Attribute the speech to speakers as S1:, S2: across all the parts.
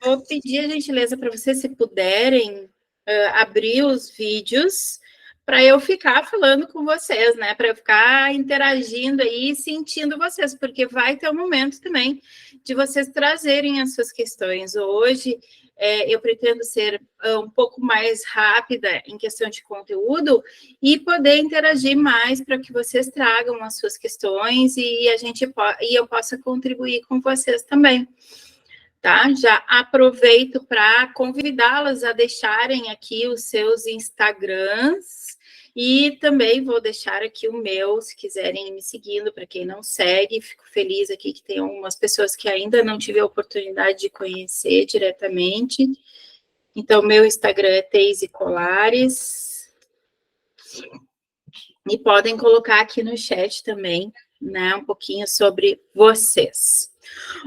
S1: vou pedir a gentileza para vocês, se puderem, abrir os vídeos para eu ficar falando com vocês, né? Para eu ficar interagindo aí e sentindo vocês, porque vai ter um momento também de vocês trazerem as suas questões. Hoje eu pretendo ser um pouco mais rápida em questão de conteúdo e poder interagir mais para que vocês tragam as suas questões e eu possa contribuir com vocês também. Tá? Já aproveito para convidá-las a deixarem aqui os seus Instagrams e também vou deixar aqui o meu, se quiserem ir me seguindo, para quem não segue, fico feliz aqui que tem algumas pessoas que ainda não tive a oportunidade de conhecer diretamente. Então, meu Instagram é Teise Colares. E podem colocar aqui no chat também, né, um pouquinho sobre vocês.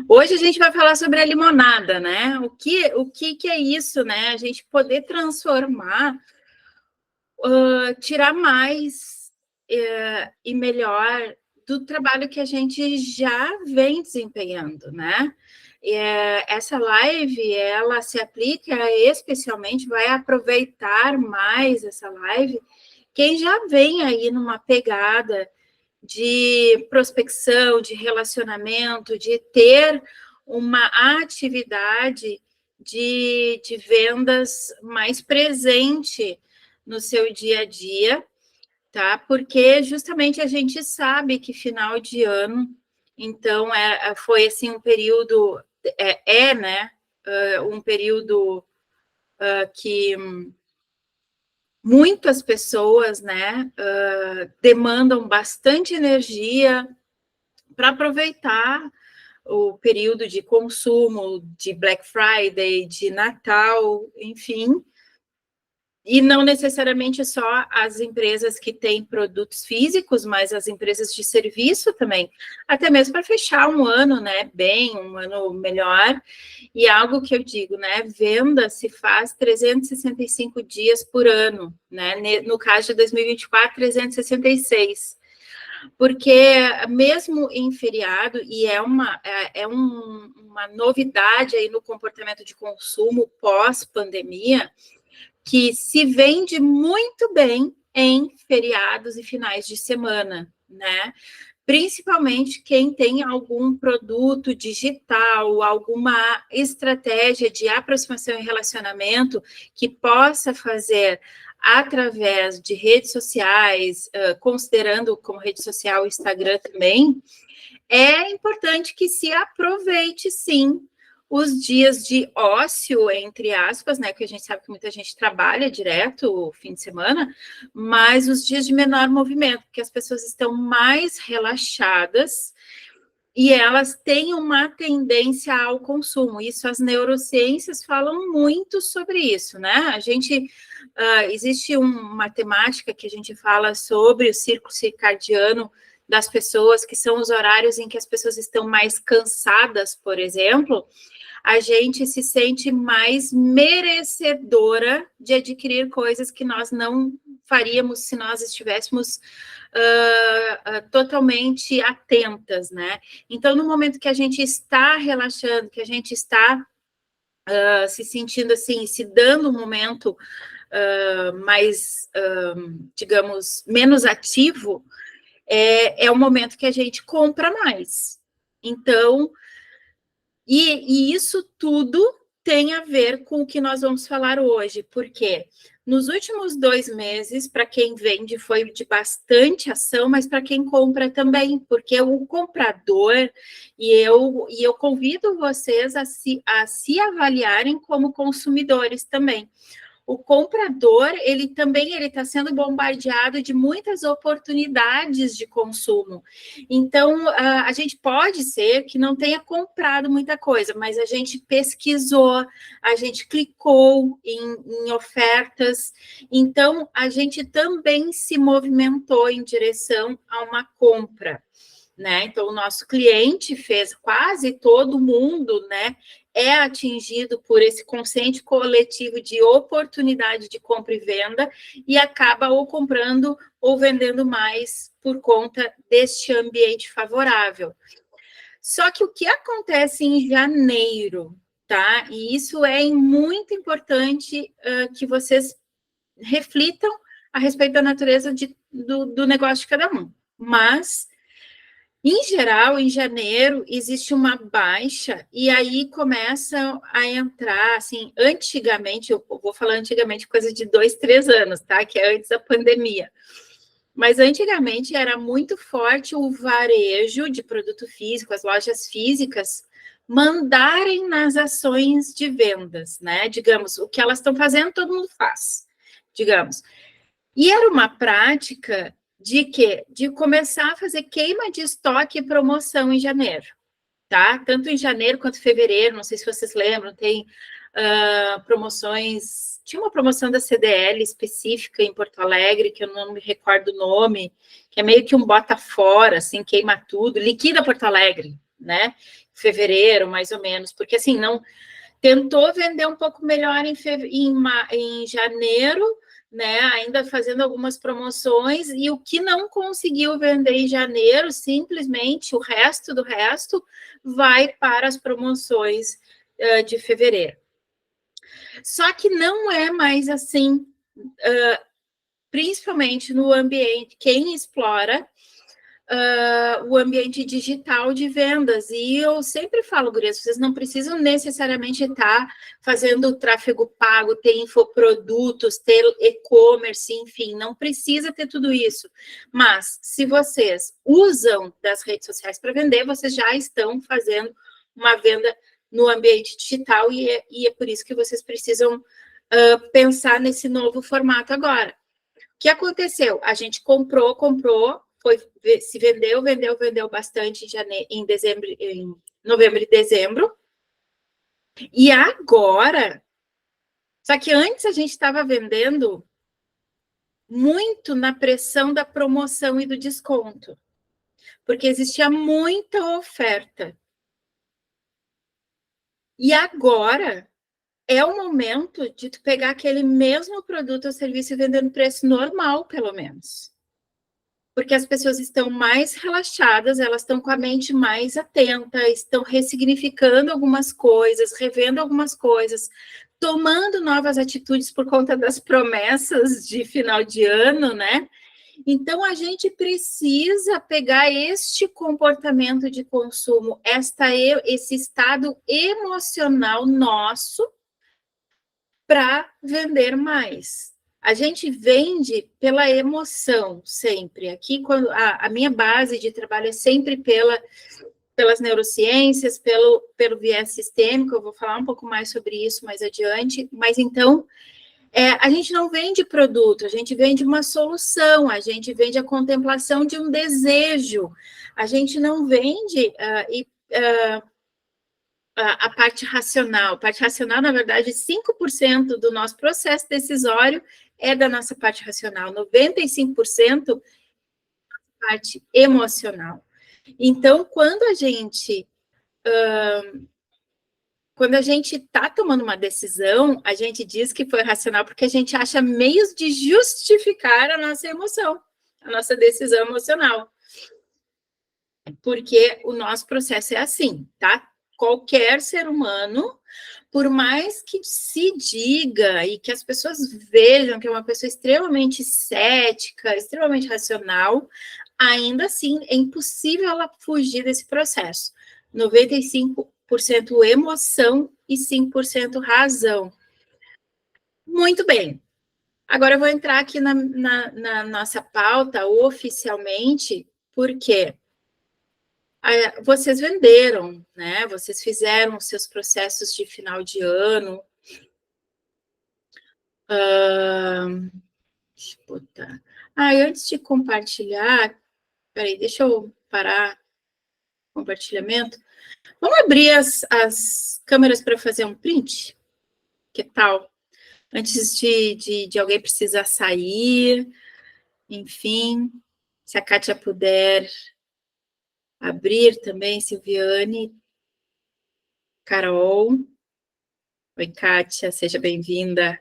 S1: Hoje a gente vai falar sobre a limonada, né? O que é isso, né? A gente poder transformar, tirar mais e melhor do trabalho que a gente já vem desempenhando, né? Essa live, ela se aplica especialmente, vai aproveitar mais essa live quem já vem aí numa pegada de prospecção, de relacionamento, de ter uma atividade de vendas mais presente no seu dia a dia, tá? Porque justamente a gente sabe que final de ano, então foi assim um período, né? Um período que muitas pessoas, né, demandam bastante energia para aproveitar o período de consumo, de Black Friday, de Natal, enfim. E não necessariamente só as empresas que têm produtos físicos, mas as empresas de serviço também, até mesmo para fechar um ano, né, bem, um ano melhor. E algo que eu digo, né, venda se faz 365 dias por ano, né, no caso de 2024, 366. Porque mesmo em feriado, e uma novidade aí no comportamento de consumo pós-pandemia, que se vende muito bem em feriados e finais de semana, né? Principalmente quem tem algum produto digital, alguma estratégia de aproximação e relacionamento que possa fazer através de redes sociais, considerando como rede social o Instagram também, é importante que se aproveite, sim, os dias de ócio, entre aspas, né, que a gente sabe que muita gente trabalha direto o fim de semana, mas os dias de menor movimento, porque as pessoas estão mais relaxadas e elas têm uma tendência ao consumo. Isso as neurociências falam muito sobre isso, né? A gente existe uma temática que a gente fala sobre o ciclo circadiano das pessoas, que são os horários em que as pessoas estão mais cansadas, por exemplo, a gente se sente mais merecedora de adquirir coisas que nós não faríamos se nós estivéssemos totalmente atentas, né? Então, no momento que a gente está relaxando, que a gente está se sentindo assim, se dando um momento mais, digamos, menos ativo, é o momento que a gente compra mais. Então, e isso tudo tem a ver com o que nós vamos falar hoje, porque nos últimos 2 meses, para quem vende, foi de bastante ação, mas para quem compra também, porque o comprador, e eu convido vocês a se avaliarem como consumidores também. O comprador, ele está sendo bombardeado de muitas oportunidades de consumo. Então, a gente pode ser que não tenha comprado muita coisa, mas a gente pesquisou, a gente clicou em ofertas. Então, a gente também se movimentou em direção a uma compra, né? Então, o nosso cliente fez, quase todo mundo, né, é atingido por esse consciente coletivo de oportunidade de compra e venda e acaba ou comprando ou vendendo mais por conta deste ambiente favorável. Só que o que acontece em janeiro tá? E isso é muito importante que vocês reflitam a respeito da natureza do negócio de cada um. Mas, em geral, em janeiro, existe uma baixa, e aí começam a entrar, assim, antigamente, eu vou falar antigamente, coisa de 2, 3 anos, tá? Que é antes da pandemia. Mas antigamente era muito forte o varejo de produto físico, as lojas físicas mandarem nas ações de vendas, né? Digamos, o que elas estão fazendo, todo mundo faz, digamos. E era uma prática de quê? De começar a fazer queima de estoque e promoção em janeiro, tá? Tanto em janeiro quanto em fevereiro, não sei se vocês lembram, tem promoções. Tinha uma promoção da CDL específica em Porto Alegre, que eu não me recordo o nome, que é meio que um bota fora, assim, queima tudo, liquida Porto Alegre, né? Fevereiro, mais ou menos, porque assim, não tentou vender um pouco melhor em janeiro, né? Ainda fazendo algumas promoções, e o que não conseguiu vender em janeiro, simplesmente o resto do resto vai para as promoções de fevereiro. Só que não é mais assim, principalmente no ambiente, quem explora o ambiente digital de vendas. E eu sempre falo, gurias, vocês não precisam necessariamente estar fazendo tráfego pago, ter infoprodutos, ter e-commerce, enfim, não precisa ter tudo isso. Mas se vocês usam das redes sociais para vender, vocês já estão fazendo uma venda no ambiente digital, e é por isso que vocês precisam pensar nesse novo formato agora. O que aconteceu? A gente comprou, se vendeu bastante em dezembro, em novembro e dezembro. E agora, só que antes a gente estava vendendo muito na pressão da promoção e do desconto, porque existia muita oferta. E agora é o momento de tu pegar aquele mesmo produto ou serviço e vender no preço normal, pelo menos. Porque as pessoas estão mais relaxadas, elas estão com a mente mais atenta, estão ressignificando algumas coisas, revendo algumas coisas, tomando novas atitudes por conta das promessas de final de ano, né? Então, a gente precisa pegar este comportamento de consumo, esse estado emocional nosso, para vender mais. A gente vende pela emoção sempre. Aqui, quando a minha base de trabalho é sempre pelas neurociências, pelo viés sistêmico. Eu vou falar um pouco mais sobre isso mais adiante. Mas então, a gente não vende produto, a gente vende uma solução, a gente vende a contemplação de um desejo. A gente não vende a parte racional. A parte racional, na verdade, 5% do nosso processo decisório é da nossa parte racional, 95% parte emocional. Então, quando a gente está tomando uma decisão, a gente diz que foi racional porque a gente acha meios de justificar a nossa emoção, a nossa decisão emocional. Porque o nosso processo é assim, tá? Qualquer ser humano, por mais que se diga e que as pessoas vejam que é uma pessoa extremamente cética, extremamente racional, ainda assim é impossível ela fugir desse processo. 95% emoção e 5% razão. Muito bem. Agora eu vou entrar aqui na nossa pauta oficialmente, porque vocês venderam, né? Vocês fizeram os seus processos de final de ano. Deixa eu botar. Antes de compartilhar, peraí, deixa eu parar o compartilhamento. Vamos abrir as câmeras para fazer um print? Que tal? Antes de alguém precisar sair, enfim, se a Kátia puder abrir também, Silviane, Carol. Oi, Kátia, seja bem-vinda.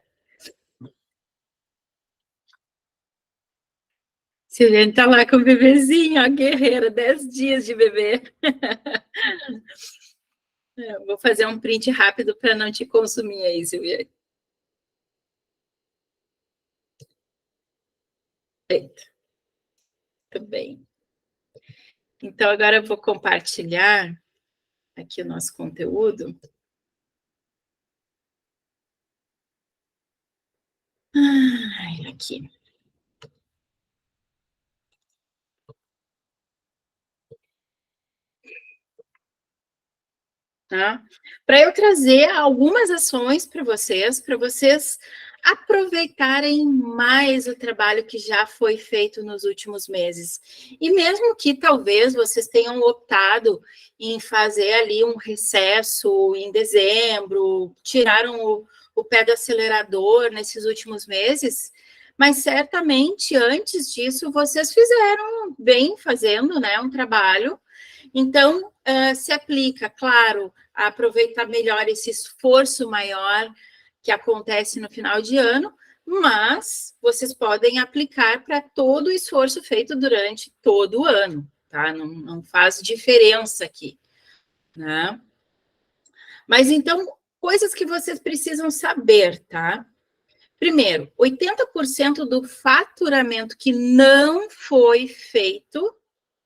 S1: Silviane tá lá com o bebezinho, a guerreira, 10 dias de bebê. Vou fazer um print rápido para não te consumir aí, Silvia. Feito. Muito bem. Então, agora eu vou compartilhar aqui o nosso conteúdo. Aqui. Tá? Para eu trazer algumas ações para vocês aproveitarem mais o trabalho que já foi feito nos últimos meses. E mesmo que talvez vocês tenham optado em fazer ali um recesso em dezembro, tiraram o pé do acelerador nesses últimos meses, mas certamente antes disso vocês fizeram bem fazendo, né, um trabalho. Então, se aplica, claro, a aproveitar melhor esse esforço maior que acontece no final de ano, mas vocês podem aplicar para todo o esforço feito durante todo o ano, tá? Não faz diferença aqui, né? Mas então, coisas que vocês precisam saber, tá? Primeiro, 80% do faturamento que não foi feito,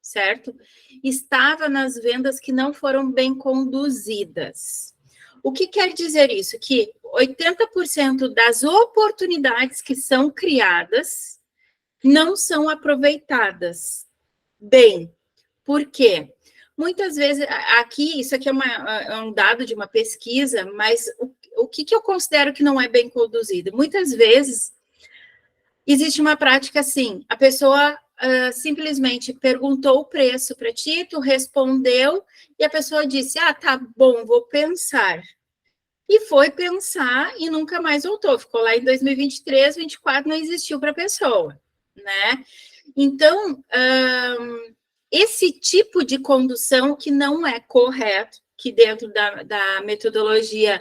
S1: certo? Estava nas vendas que não foram bem conduzidas. O que quer dizer isso? Que 80% das oportunidades que são criadas não são aproveitadas bem. Por quê? Muitas vezes, aqui, isso aqui é um dado de uma pesquisa, mas o que eu considero que não é bem conduzido? Muitas vezes, existe uma prática assim, a pessoa simplesmente perguntou o preço para ti, tu respondeu, e a pessoa disse, tá bom, vou pensar. E foi pensar e nunca mais voltou. Ficou lá em 2023, 2024, não existiu para a pessoa, né? Então, esse tipo de condução que não é correto, que dentro da metodologia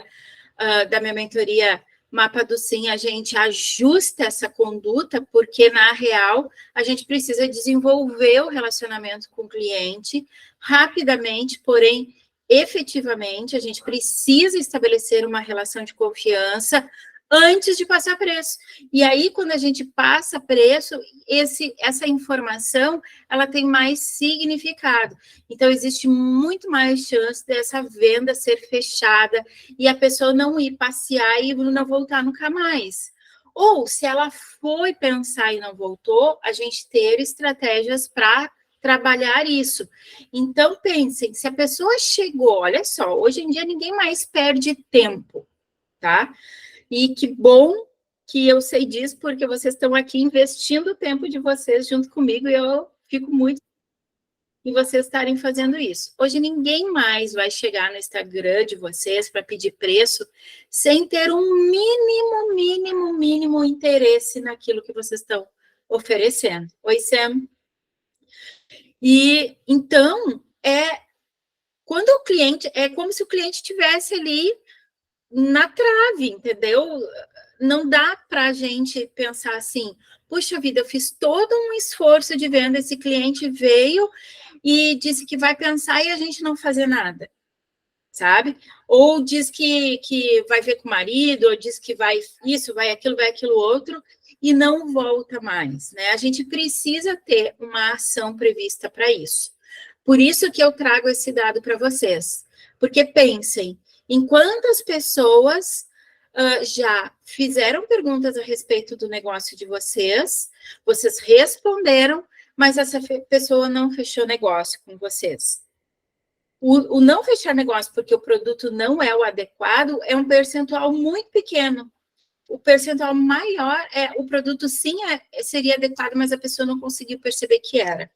S1: da minha mentoria Mapa do Sim, a gente ajusta essa conduta, porque, na real, a gente precisa desenvolver o relacionamento com o cliente rapidamente, porém, efetivamente, a gente precisa estabelecer uma relação de confiança antes de passar preço. E aí, quando a gente passa preço, essa informação, ela tem mais significado. Então, existe muito mais chance dessa venda ser fechada e a pessoa não ir passear e não voltar nunca mais. Ou, se ela foi pensar e não voltou, a gente ter estratégias para trabalhar isso. Então, pensem, se a pessoa chegou, olha só, hoje em dia ninguém mais perde tempo, tá? E que bom que eu sei disso, porque vocês estão aqui investindo o tempo de vocês junto comigo e eu fico muito em vocês estarem fazendo isso. Hoje ninguém mais vai chegar no Instagram de vocês para pedir preço sem ter um mínimo interesse naquilo que vocês estão oferecendo. Oi, Sam. E então quando o cliente é como se o cliente tivesse ali na trave, entendeu? Não dá para a gente pensar assim, puxa vida, eu fiz todo um esforço de venda, esse cliente veio e disse que vai pensar e a gente não fazer nada, sabe? Ou diz que vai ver com o marido, ou diz que vai isso, vai aquilo outro, e não volta mais, né? A gente precisa ter uma ação prevista para isso. Por isso que eu trago esse dado para vocês. Porque pensem, em quantas pessoas já fizeram perguntas a respeito do negócio de vocês responderam, mas essa pessoa não fechou negócio com vocês. O não fechar negócio porque o produto não é o adequado é um percentual muito pequeno. O percentual maior o produto sim seria adequado, mas a pessoa não conseguiu perceber que era.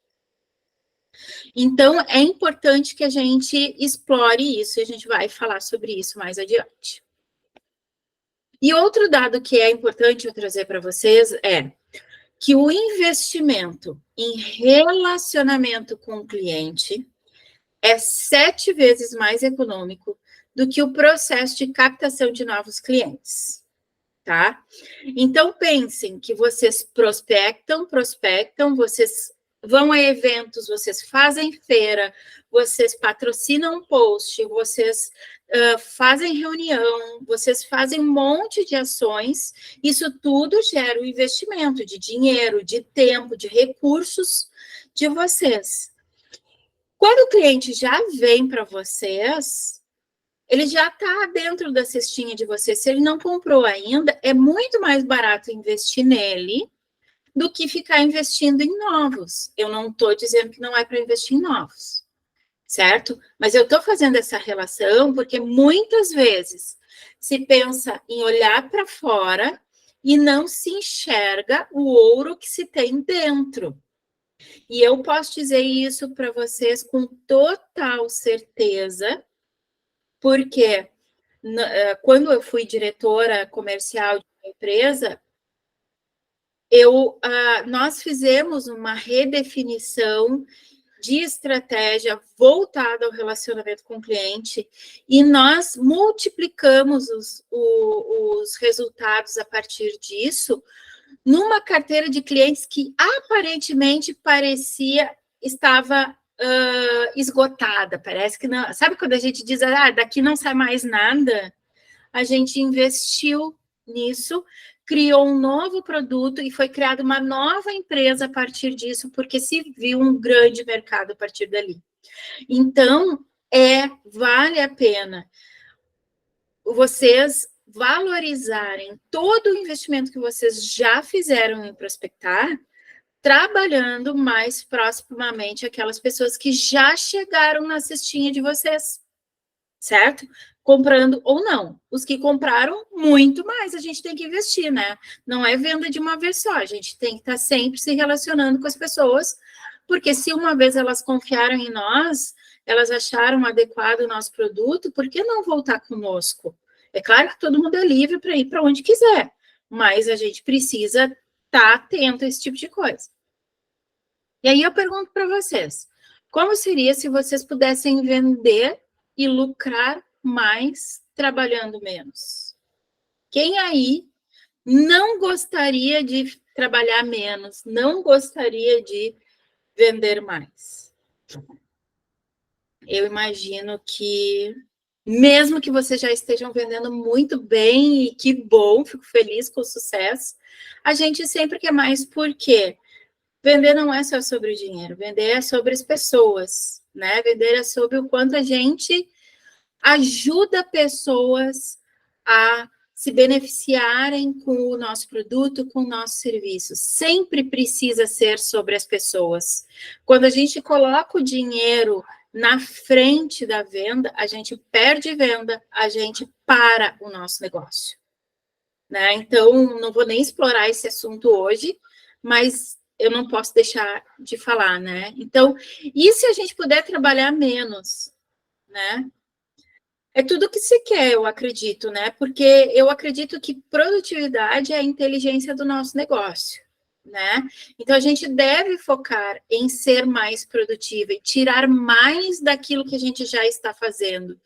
S1: Então, é importante que a gente explore isso, e a gente vai falar sobre isso mais adiante. E outro dado que é importante eu trazer para vocês é que o investimento em relacionamento com o cliente é 7 vezes mais econômico do que o processo de captação de novos clientes, tá? Então, pensem que vocês prospectam, vocês vão a eventos, vocês fazem feira, vocês patrocinam post, vocês fazem reunião, vocês fazem um monte de ações, isso tudo gera um investimento de dinheiro, de tempo, de recursos de vocês. Quando o cliente já vem para vocês, ele já está dentro da cestinha de vocês. Se ele não comprou ainda, é muito mais barato investir nele do que ficar investindo em novos. Eu não estou dizendo que não é para investir em novos, certo? Mas eu estou fazendo essa relação porque muitas vezes se pensa em olhar para fora e não se enxerga o ouro que se tem dentro. E eu posso dizer isso para vocês com total certeza, porque quando eu fui diretora comercial de uma empresa, nós fizemos uma redefinição de estratégia voltada ao relacionamento com o cliente e nós multiplicamos os resultados a partir disso numa carteira de clientes que aparentemente estava esgotada, parece que não. Sabe quando a gente diz, daqui não sai mais nada? A gente investiu nisso, criou um novo produto e foi criada uma nova empresa a partir disso, porque se viu um grande mercado a partir dali. Então, vale a pena vocês valorizarem todo o investimento que vocês já fizeram em prospectar, trabalhando mais proximamente aquelas pessoas que já chegaram na cestinha de vocês, certo? Comprando ou não. Os que compraram, muito mais a gente tem que investir, né? Não é venda de uma vez só, a gente tem que estar sempre se relacionando com as pessoas, porque se uma vez elas confiaram em nós, elas acharam adequado o nosso produto, por que não voltar conosco? É claro que todo mundo é livre para ir para onde quiser, mas a gente precisa estar atento a esse tipo de coisa. E aí eu pergunto para vocês, como seria se vocês pudessem vender e lucrar mais trabalhando menos? Quem aí não gostaria de trabalhar menos, não gostaria de vender mais? Eu imagino que, mesmo que vocês já estejam vendendo muito bem, e que bom, fico feliz com o sucesso, a gente sempre quer mais, por quê? Vender não é só sobre o dinheiro, vender é sobre as pessoas, né? Vender é sobre o quanto a gente ajuda pessoas a se beneficiarem com o nosso produto, com o nosso serviço. Sempre precisa ser sobre as pessoas. Quando a gente coloca o dinheiro na frente da venda, a gente perde venda, a gente para o nosso negócio, né? Então, não vou nem explorar esse assunto hoje, mas eu não posso deixar de falar, né? Então, e se a gente puder trabalhar menos, né? É tudo que se quer, eu acredito, né? Porque eu acredito que produtividade é a inteligência do nosso negócio, né? Então, a gente deve focar em ser mais produtiva e tirar mais daquilo que a gente já está fazendo.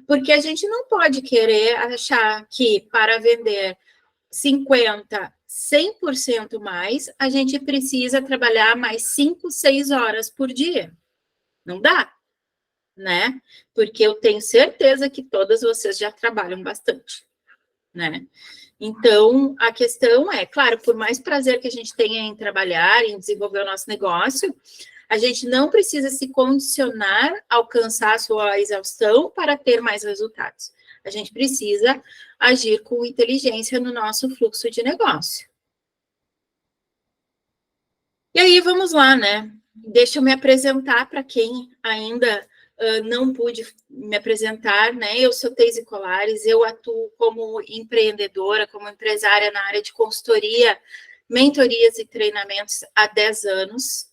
S1: Porque a gente não pode querer achar que para vender 50, 100% mais, a gente precisa trabalhar mais 5, 6 horas por dia. Não dá, né? Porque eu tenho certeza que todas vocês já trabalham bastante, né? Então, a questão é, claro, por mais prazer que a gente tenha em trabalhar, em desenvolver o nosso negócio, a gente não precisa se condicionar a alcançar a sua exaustão para ter mais resultados. A gente precisa agir com inteligência no nosso fluxo de negócio. E aí, vamos lá, né? Deixa eu me apresentar para quem ainda não pude me apresentar, né? Eu sou Teise Colares, eu atuo como empreendedora, como empresária na área de consultoria, mentorias e treinamentos há 10 anos.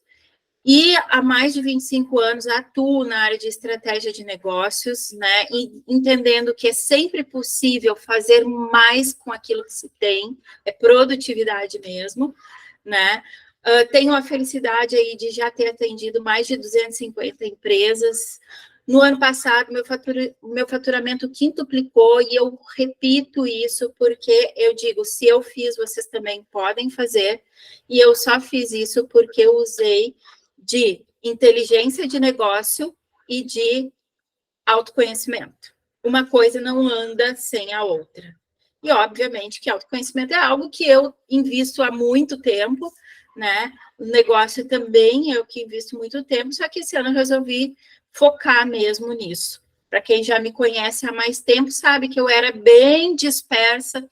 S1: E há mais de 25 anos atuo na área de estratégia de negócios, né? E entendendo que é sempre possível fazer mais com aquilo que se tem, é produtividade mesmo, né? Tenho a felicidade aí de já ter atendido mais de 250 empresas. No ano passado, meu faturamento quintuplicou e eu repito isso porque eu digo, se eu fiz, vocês também podem fazer. E eu só fiz isso porque eu usei de inteligência de negócio e de autoconhecimento. Uma coisa não anda sem a outra. E, obviamente, que autoconhecimento é algo que eu invisto há muito tempo, né? O negócio também é o que invisto muito tempo, só que esse ano eu resolvi focar mesmo nisso. Para quem já me conhece há mais tempo, sabe que eu era bem dispersa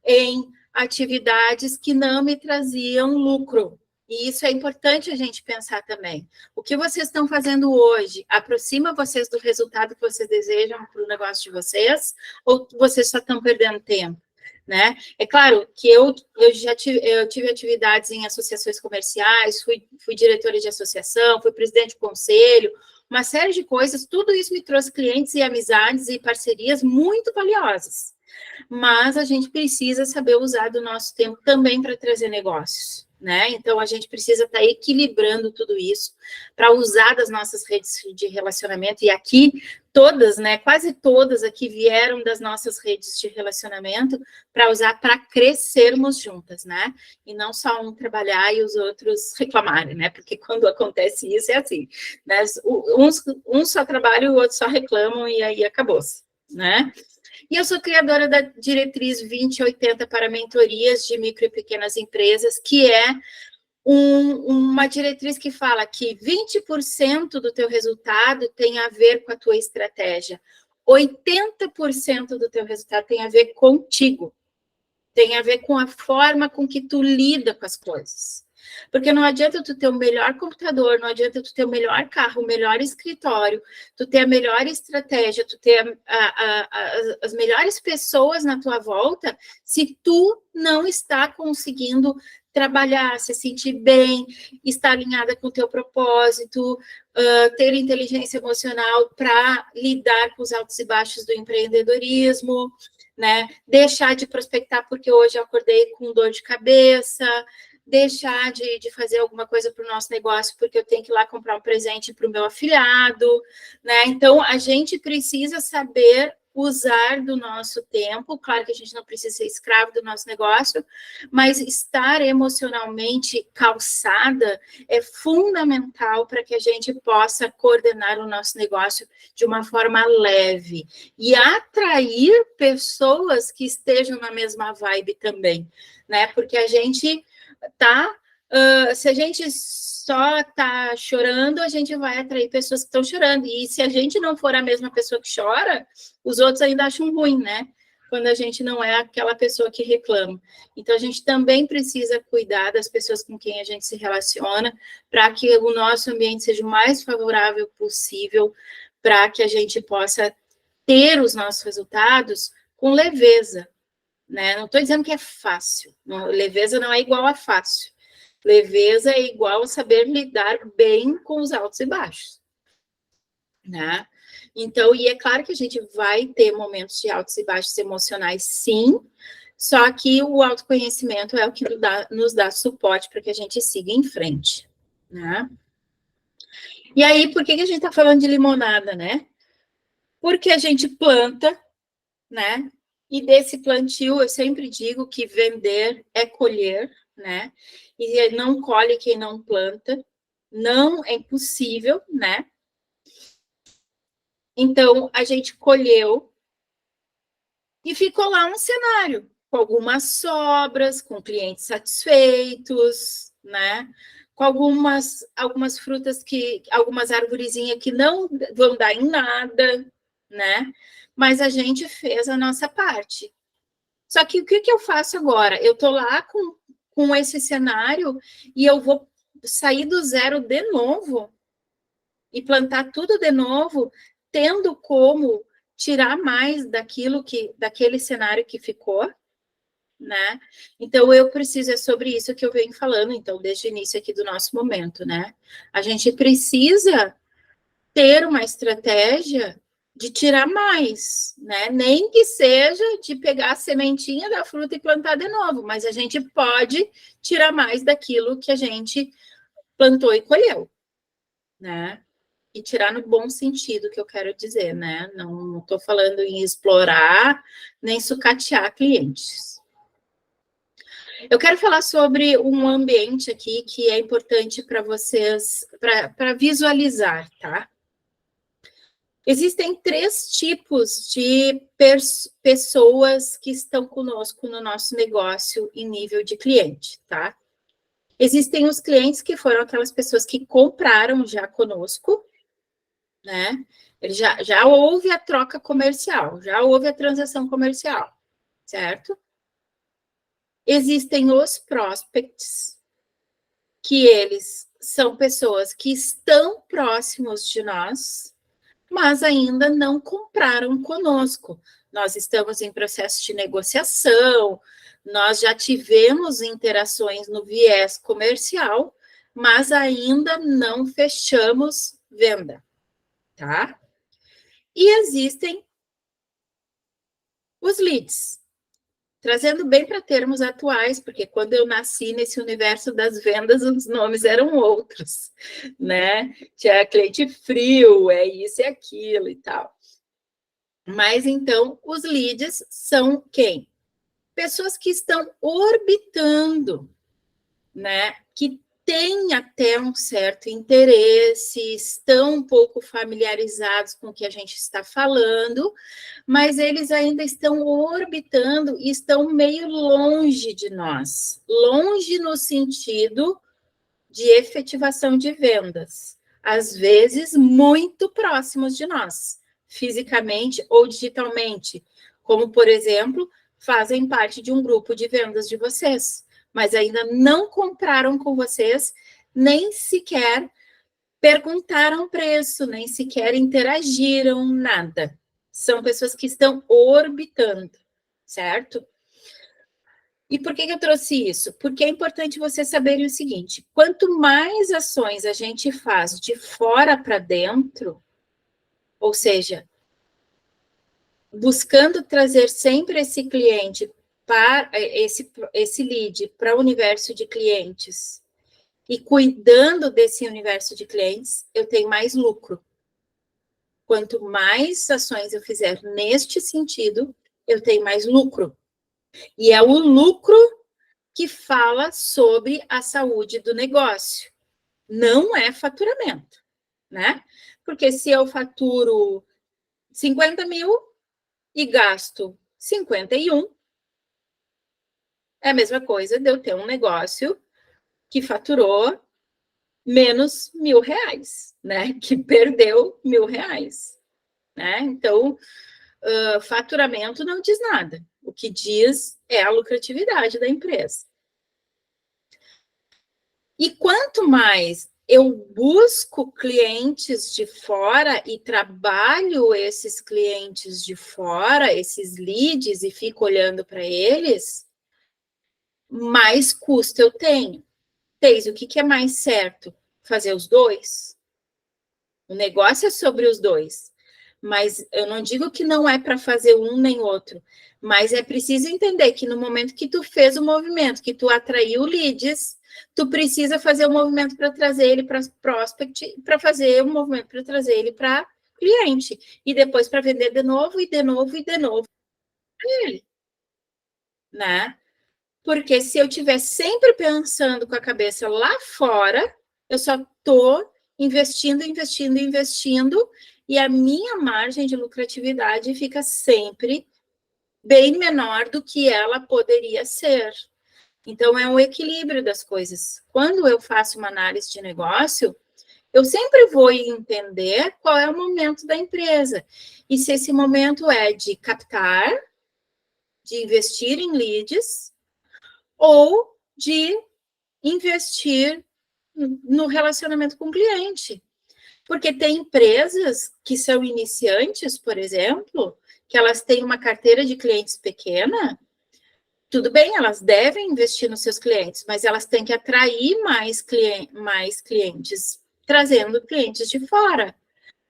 S1: em atividades que não me traziam lucro. E isso é importante a gente pensar também. O que vocês estão fazendo hoje aproxima vocês do resultado que vocês desejam para o negócio de vocês, ou vocês só estão perdendo tempo? Né? É claro que eu tive atividades em associações comerciais, fui diretora de associação, fui presidente de conselho, uma série de coisas, tudo isso me trouxe clientes e amizades e parcerias muito valiosas. Mas a gente precisa saber usar do nosso tempo também para trazer negócios, né? Então, a gente precisa estar equilibrando tudo isso para usar das nossas redes de relacionamento. E aqui, todas, né? Quase todas aqui vieram das nossas redes de relacionamento para usar para crescermos juntas, né? E não só um trabalhar e os outros reclamarem, né? Porque quando acontece isso, é assim, né? Uns só trabalham, o outro só reclamam e aí acabou-se, né? E eu sou criadora da Diretriz 2080 para mentorias de micro e pequenas empresas, que é uma diretriz que fala que 20% do teu resultado tem a ver com a tua estratégia, 80% do teu resultado tem a ver contigo, tem a ver com a forma com que tu lida com as coisas. Porque não adianta tu ter o melhor computador, não adianta tu ter o melhor carro, o melhor escritório, tu ter a melhor estratégia, tu ter as melhores pessoas na tua volta, se tu não está conseguindo trabalhar, se sentir bem, estar alinhada com o teu propósito, ter inteligência emocional para lidar com os altos e baixos do empreendedorismo, né? Deixar de prospectar porque hoje eu acordei com dor de cabeça, deixar de fazer alguma coisa para o nosso negócio porque eu tenho que ir lá comprar um presente para o meu afiliado, né? Então, a gente precisa saber usar do nosso tempo, claro que a gente não precisa ser escravo do nosso negócio, mas estar emocionalmente calçada é fundamental para que a gente possa coordenar o nosso negócio de uma forma leve e atrair pessoas que estejam na mesma vibe também, né? Porque a gente se a gente só tá chorando, a gente vai atrair pessoas que estão chorando. E se a gente não for a mesma pessoa que chora, os outros ainda acham ruim, né? Quando a gente não é aquela pessoa que reclama. Então, a gente também precisa cuidar das pessoas com quem a gente se relaciona, para que o nosso ambiente seja o mais favorável possível, para que a gente possa ter os nossos resultados com leveza, né? Não estou dizendo que é fácil. Leveza não é igual a fácil. Leveza é igual a saber lidar bem com os altos e baixos, né? Então, e é claro que a gente vai ter momentos de altos e baixos emocionais, sim, só que o autoconhecimento é o que nos dá suporte para que a gente siga em frente, né? E aí, por que a gente está falando de limonada, né? Porque a gente planta, né? E desse plantio, eu sempre digo que vender é colher, né? E não colhe quem não planta, não é impossível, né? Então, a gente colheu e ficou lá um cenário, com algumas sobras, com clientes satisfeitos, né? Com algumas frutas algumas arvorezinhas que não vão dar em nada, né? Mas a gente fez a nossa parte. Só que o que eu faço agora? Eu estou lá com esse cenário e eu vou sair do zero de novo e plantar tudo de novo, tendo como tirar mais daquele cenário que ficou, né? Então, eu preciso, é sobre isso que eu venho falando, então, desde o início aqui do nosso momento, né? A gente precisa ter uma estratégia de tirar mais, né? Nem que seja de pegar a sementinha da fruta e plantar de novo, mas a gente pode tirar mais daquilo que a gente plantou e colheu, né? E tirar no bom sentido, que eu quero dizer, né? Não estou falando em explorar nem sucatear clientes. Eu quero falar sobre um ambiente aqui que é importante para vocês, para visualizar, tá? Existem 3 tipos de pessoas que estão conosco no nosso negócio em nível de cliente, tá? Existem os clientes que foram aquelas pessoas que compraram já conosco, né? Ele já houve a troca comercial, já houve a transação comercial, certo? Existem os prospects, que eles são pessoas que estão próximos de nós, mas ainda não compraram conosco. Nós estamos em processo de negociação, nós já tivemos interações no viés comercial, mas ainda não fechamos venda, tá? E existem os leads, trazendo bem para termos atuais, porque quando eu nasci nesse universo das vendas, os nomes eram outros, né? Tinha cliente frio, é isso e aquilo e tal. Mas então, os leads são quem? Pessoas que estão orbitando, né? Que têm até um certo interesse, estão um pouco familiarizados com o que a gente está falando, mas eles ainda estão orbitando e estão meio longe de nós. Longe no sentido de efetivação de vendas. Às vezes, muito próximos de nós, fisicamente ou digitalmente. Como, por exemplo, fazem parte de um grupo de vendas de vocês, mas ainda não compraram com vocês, nem sequer perguntaram preço, nem sequer interagiram, nada. São pessoas que estão orbitando, certo? E por que eu trouxe isso? Porque é importante vocês saberem o seguinte: quanto mais ações a gente faz de fora para dentro, ou seja, buscando trazer sempre esse cliente para esse lead para o universo de clientes e cuidando desse universo de clientes, eu tenho mais lucro. Quanto mais ações eu fizer neste sentido, eu tenho mais lucro. E é o lucro que fala sobre a saúde do negócio. Não é faturamento, né? Porque se eu faturo 50 mil e gasto 51, é a mesma coisa de eu ter um negócio que faturou menos R$1.000, né? Que perdeu R$1.000, né? Então, faturamento não diz nada. O que diz é a lucratividade da empresa. E quanto mais eu busco clientes de fora e trabalho esses clientes de fora, esses leads, e fico olhando para eles, mais custo eu tenho. Teis, o que é mais certo? Fazer os dois? O negócio é sobre os dois. Mas eu não digo que não é para fazer um nem outro, mas é preciso entender que no momento que tu fez o movimento, que tu atraiu leads, tu precisa fazer o movimento para trazer ele para prospect, para fazer o movimento para trazer ele para cliente, e depois para vender de novo, e de novo, e de novo para ele, né? Porque se eu estiver sempre pensando com a cabeça lá fora, eu só estou investindo, investindo, investindo, e a minha margem de lucratividade fica sempre bem menor do que ela poderia ser. Então, é um equilíbrio das coisas. Quando eu faço uma análise de negócio, eu sempre vou entender qual é o momento da empresa. E se esse momento é de captar, de investir em leads, ou de investir no relacionamento com o cliente. Porque tem empresas que são iniciantes, por exemplo, que elas têm uma carteira de clientes pequena, tudo bem, elas devem investir nos seus clientes, mas elas têm que atrair mais clientes, trazendo clientes de fora.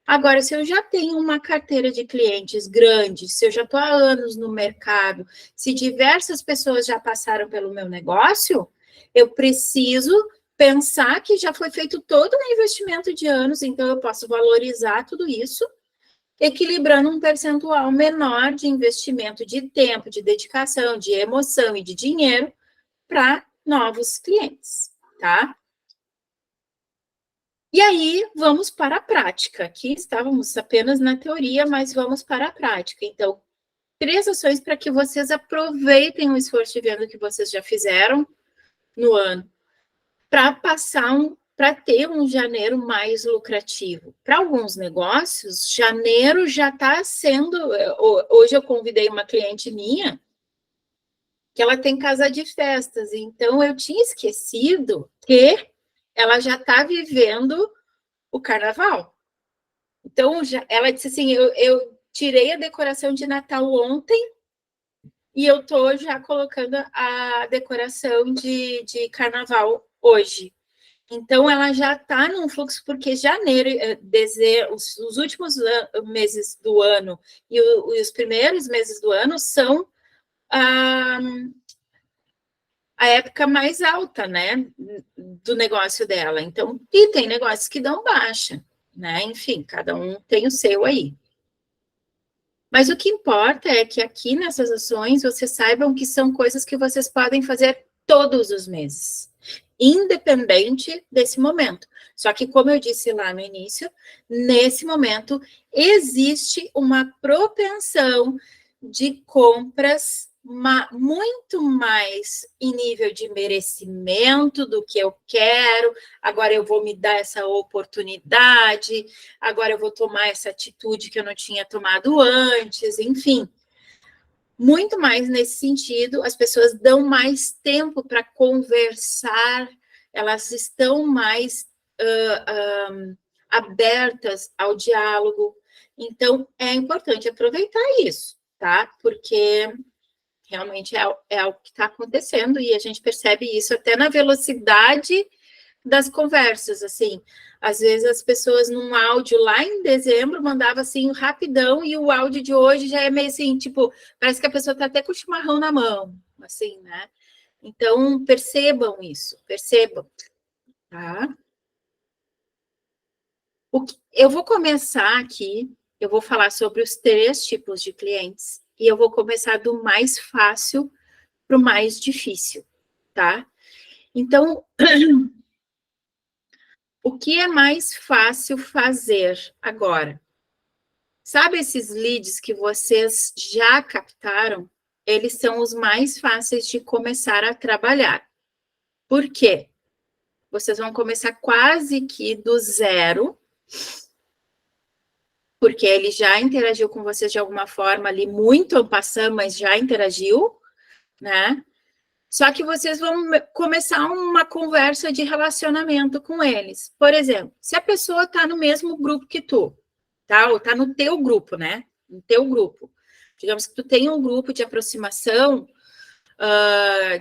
S1: Agora, se eu já tenho uma carteira de clientes grande, se eu já estou há anos no mercado, se diversas pessoas já passaram pelo meu negócio, eu preciso pensar que já foi feito todo um investimento de anos, então eu posso valorizar tudo isso, equilibrando um percentual menor de investimento de tempo, de dedicação, de emoção e de dinheiro para novos clientes, tá? E aí, vamos para a prática. Aqui estávamos apenas na teoria, mas vamos para a prática. Então, 3 ações para que vocês aproveitem o esforço de venda que vocês já fizeram no ano, para ter um janeiro mais lucrativo. Para alguns negócios, janeiro já está sendo... Hoje eu convidei uma cliente minha, que ela tem casa de festas, então eu tinha esquecido que ela já está vivendo o carnaval. Então, ela disse assim, eu tirei a decoração de Natal ontem e eu estou já colocando a decoração de carnaval hoje. Então, ela já está num fluxo, porque janeiro, os últimos meses do ano e os primeiros meses do ano são a época mais alta, né, do negócio dela. Então, e tem negócios que dão baixa, né? Enfim, cada um tem o seu aí. Mas o que importa é que aqui nessas ações vocês saibam que são coisas que vocês podem fazer todos os meses, independente desse momento. Só que, como eu disse lá no início, nesse momento existe uma propensão de compras muito mais em nível de merecimento do que eu quero, agora eu vou me dar essa oportunidade, agora eu vou tomar essa atitude que eu não tinha tomado antes, enfim. Muito mais nesse sentido, as pessoas dão mais tempo para conversar, elas estão mais abertas ao diálogo. Então, é importante aproveitar isso, tá? Porque realmente é algo que está acontecendo e a gente percebe isso até na velocidade das conversas, assim. Às vezes as pessoas num áudio lá em dezembro mandavam assim rapidão e o áudio de hoje já é meio assim, tipo, parece que a pessoa está até com o chimarrão na mão, assim, né? Então, percebam isso, percebam, tá? Eu vou começar aqui, eu vou falar sobre os 3 tipos de clientes e eu vou começar do mais fácil para o mais difícil, tá? Então, o que é mais fácil fazer agora? Sabe esses leads que vocês já captaram? Eles são os mais fáceis de começar a trabalhar. Por quê? Vocês vão começar quase que do zero, porque ele já interagiu com vocês de alguma forma ali, muito en passant, mas já interagiu, né? Só que vocês vão começar uma conversa de relacionamento com eles. Por exemplo, se a pessoa está no mesmo grupo que tu, tá? Ou está no teu grupo, né? No teu grupo. Digamos que tu tem um grupo de aproximação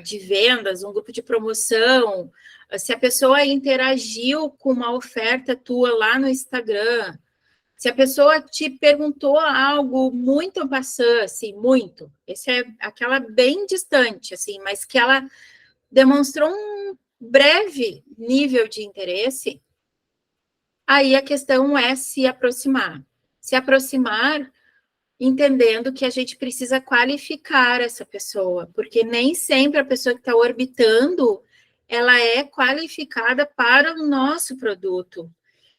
S1: de vendas, um grupo de promoção. Se a pessoa interagiu com uma oferta tua lá no Instagram, se a pessoa te perguntou algo muito en passant, assim, muito, esse é aquela bem distante, assim, mas que ela demonstrou um breve nível de interesse, aí a questão é se aproximar. Se aproximar entendendo que a gente precisa qualificar essa pessoa, porque nem sempre a pessoa que está orbitando, ela é qualificada para o nosso produto.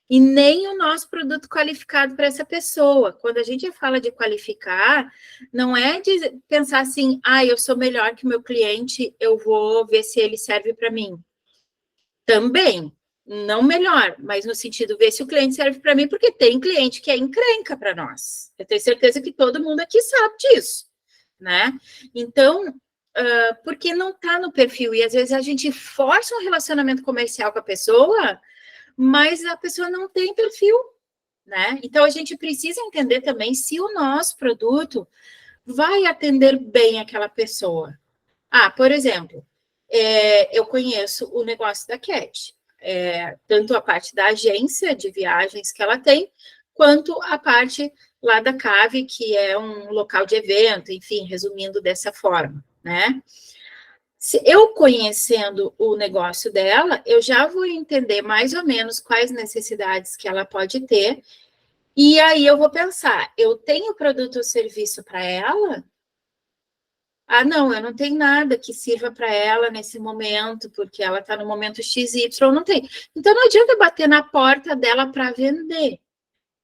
S1: E nem o nosso produto qualificado para essa pessoa. Quando a gente fala de qualificar, não é de pensar assim, eu sou melhor que o meu cliente, eu vou ver se ele serve para mim. Também, não melhor, mas no sentido, ver se o cliente serve para mim, porque tem cliente que é encrenca para nós. Eu tenho certeza que todo mundo aqui sabe disso, né? Então, porque não está no perfil, e às vezes a gente força um relacionamento comercial com a pessoa, mas a pessoa não tem perfil, né? Então, a gente precisa entender também se o nosso produto vai atender bem aquela pessoa. Por exemplo, eu conheço o negócio da Cat, tanto a parte da agência de viagens que ela tem, quanto a parte lá da Cave, que é um local de evento, enfim, resumindo dessa forma, né? Se eu conhecendo o negócio dela, eu já vou entender mais ou menos quais necessidades que ela pode ter, e aí eu vou pensar, eu tenho produto ou serviço para ela? Ah, não, eu não tenho nada que sirva para ela nesse momento, porque ela está no momento XY, não tem. Então, não adianta bater na porta dela para vender,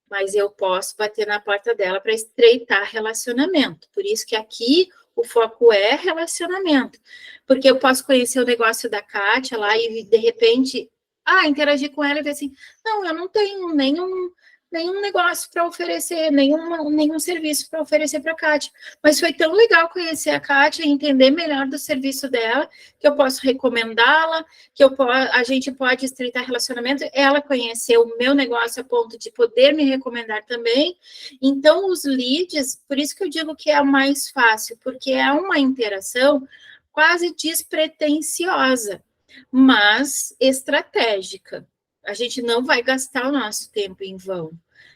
S1: mas eu posso bater na porta dela para estreitar relacionamento. Por isso que aqui o foco é relacionamento. Porque eu posso conhecer o negócio da Kátia lá e, de repente, interagir com ela e ver assim, não, eu não tenho nenhum negócio para oferecer, nenhum serviço para oferecer para a Kátia. Mas foi tão legal conhecer a Kátia e entender melhor do serviço dela, que eu posso recomendá-la, que a gente pode estreitar relacionamento, ela conheceu o meu negócio a ponto de poder me recomendar também. Então, os leads, por isso que eu digo que é o mais fácil, porque é uma interação quase despretensiosa, mas estratégica. A gente não vai gastar o nosso tempo em vão.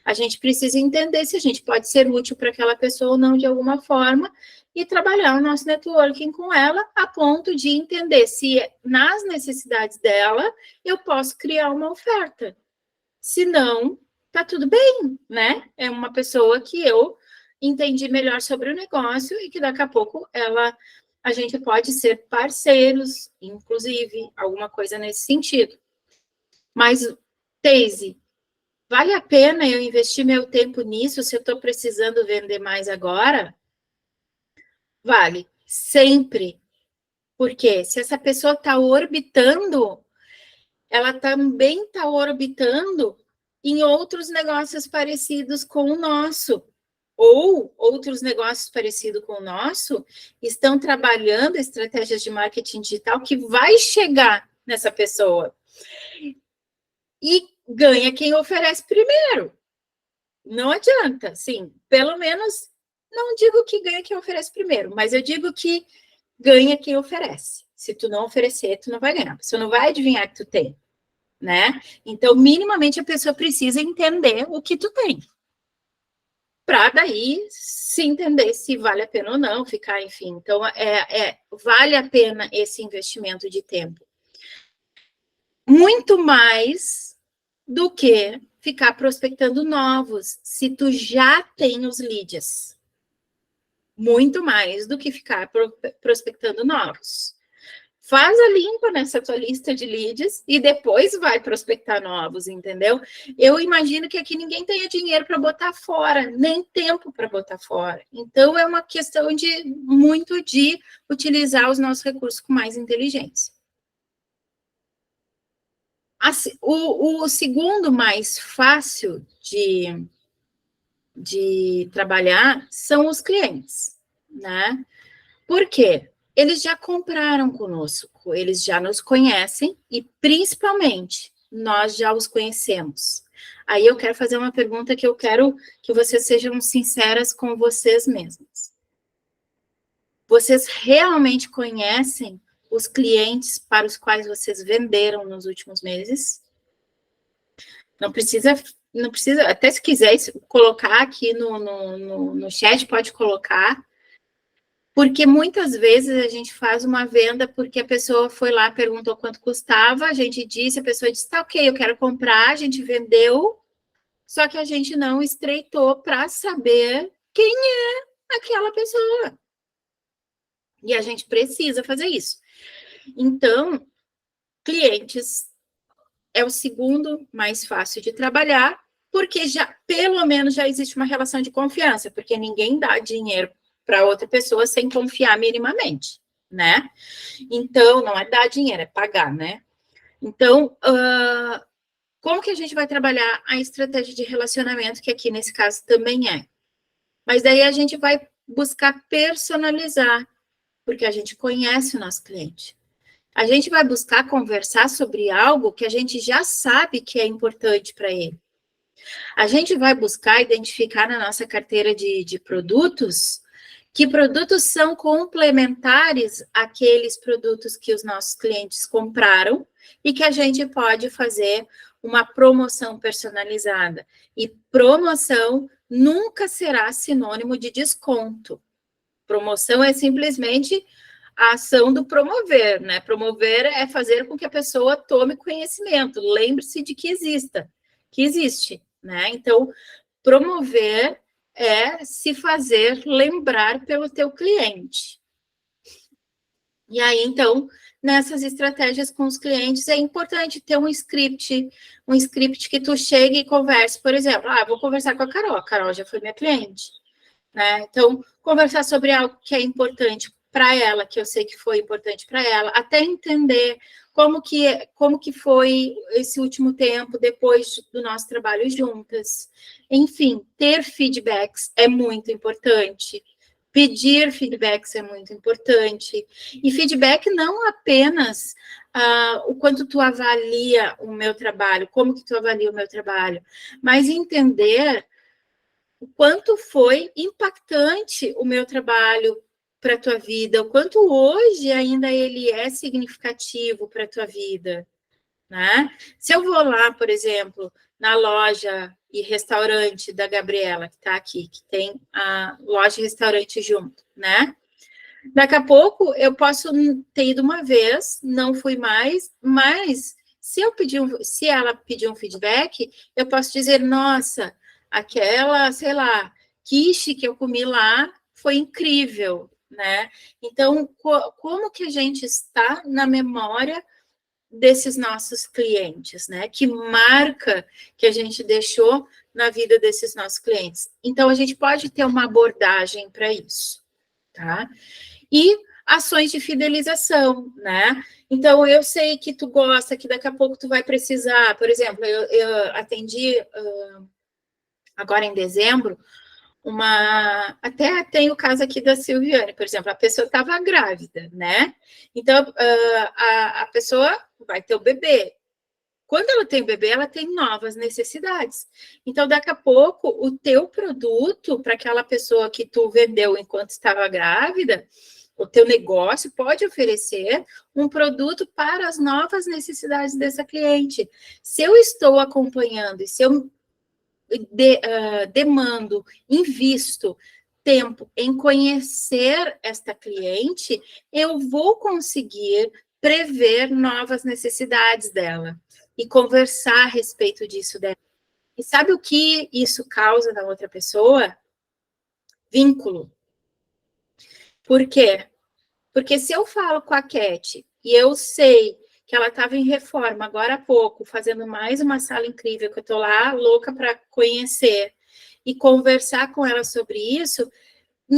S1: A gente precisa entender se a gente pode ser útil para aquela pessoa ou não de alguma forma e trabalhar o nosso networking com ela a ponto de entender se nas necessidades dela eu posso criar uma oferta. Se não, tá tudo bem, né? É uma pessoa que eu entendi melhor sobre o negócio e que daqui a pouco a gente pode ser parceiros, inclusive, alguma coisa nesse sentido. Mas, Daisy, vale a pena eu investir meu tempo nisso se eu estou precisando vender mais agora? Vale, sempre. Porque se essa pessoa está orbitando, ela também está orbitando em outros negócios parecidos com o nosso. Ou outros negócios parecidos com o nosso estão trabalhando estratégias de marketing digital que vai chegar nessa pessoa. E ganha quem oferece primeiro. Não adianta, sim. Pelo menos, não digo que ganha quem oferece primeiro, mas eu digo que ganha quem oferece. Se tu não oferecer, tu não vai ganhar. Você não vai adivinhar que tu tem, né? Então, minimamente, a pessoa precisa entender o que tu tem. Para daí se entender se vale a pena ou não, ficar, enfim. Então, vale a pena esse investimento de tempo. Muito mais do que ficar prospectando novos, se tu já tem os leads. Muito mais do que ficar prospectando novos. Faz a limpa nessa tua lista de leads e depois vai prospectar novos, entendeu? Eu imagino que aqui ninguém tenha dinheiro para botar fora, nem tempo para botar fora. Então, é uma questão muito de utilizar os nossos recursos com mais inteligência. O segundo mais fácil de trabalhar são os clientes, né? Por quê? Eles já compraram conosco, eles já nos conhecem e, principalmente, nós já os conhecemos. Aí eu quero fazer uma pergunta que eu quero que vocês sejam sinceras com vocês mesmos. Vocês realmente conhecem os clientes para os quais vocês venderam nos últimos meses? Não precisa, até se quiser colocar aqui no chat, pode colocar. Porque muitas vezes a gente faz uma venda porque a pessoa foi lá, perguntou quanto custava, a gente disse, a pessoa disse, tá ok, eu quero comprar, a gente vendeu, só que a gente não estreitou para saber quem é aquela pessoa. E a gente precisa fazer isso. Então, clientes é o segundo mais fácil de trabalhar, porque já, pelo menos, já existe uma relação de confiança, porque ninguém dá dinheiro para outra pessoa sem confiar minimamente, né? Então, não é dar dinheiro, é pagar, né? Então, como que a gente vai trabalhar a estratégia de relacionamento, que aqui nesse caso também é? Mas daí a gente vai buscar personalizar, porque a gente conhece o nosso cliente. A gente vai buscar conversar sobre algo que a gente já sabe que é importante para ele. A gente vai buscar identificar na nossa carteira de produtos que produtos são complementares àqueles produtos que os nossos clientes compraram e que a gente pode fazer uma promoção personalizada. E promoção nunca será sinônimo de desconto. Promoção é simplesmente a ação do promover, né? Promover é fazer com que a pessoa tome conhecimento, lembre-se de que existe, né? Então, promover é se fazer lembrar pelo teu cliente. E aí, então, nessas estratégias com os clientes, é importante ter um script que tu chegue e converse, por exemplo, vou conversar com a Carol já foi minha cliente, né? Então, conversar sobre algo que é importante para ela, que eu sei que foi importante para ela, até entender como que foi esse último tempo depois do nosso trabalho juntas. Enfim, ter feedbacks é muito importante. Pedir feedbacks é muito importante. E feedback não apenas o quanto tu avalia o meu trabalho, como que tu avalia o meu trabalho, mas entender o quanto foi impactante o meu trabalho para a tua vida, o quanto hoje ainda ele é significativo para a tua vida, né? Se eu vou lá, por exemplo, na loja e restaurante da Gabriela, que está aqui, que tem a loja e restaurante junto, né? Daqui a pouco eu posso ter ido uma vez, não fui mais, mas se ela pedir um feedback, eu posso dizer, nossa, aquela, sei lá, quiche que eu comi lá foi incrível, né? Então, como que a gente está na memória desses nossos clientes, né? Que marca que a gente deixou na vida desses nossos clientes. Então, a gente pode ter uma abordagem para isso, tá? E ações de fidelização, né? Então, eu sei que tu gosta, que daqui a pouco tu vai precisar, por exemplo, eu atendi agora em dezembro, até tem o caso aqui da Silviane, por exemplo, a pessoa estava grávida, né? Então, a pessoa vai ter o bebê. Quando ela tem bebê, ela tem novas necessidades. Então, daqui a pouco, o teu produto para aquela pessoa que tu vendeu enquanto estava grávida, o teu negócio pode oferecer um produto para as novas necessidades dessa cliente. Se eu estou acompanhando e se eu demando, invisto tempo em conhecer esta cliente, eu vou conseguir prever novas necessidades dela e conversar a respeito disso dela. E sabe o que isso causa na outra pessoa? Vínculo. Por quê? Porque se eu falo com a Cat e eu sei que ela estava em reforma agora há pouco, fazendo mais uma sala incrível, que eu estou lá louca para conhecer e conversar com ela sobre isso,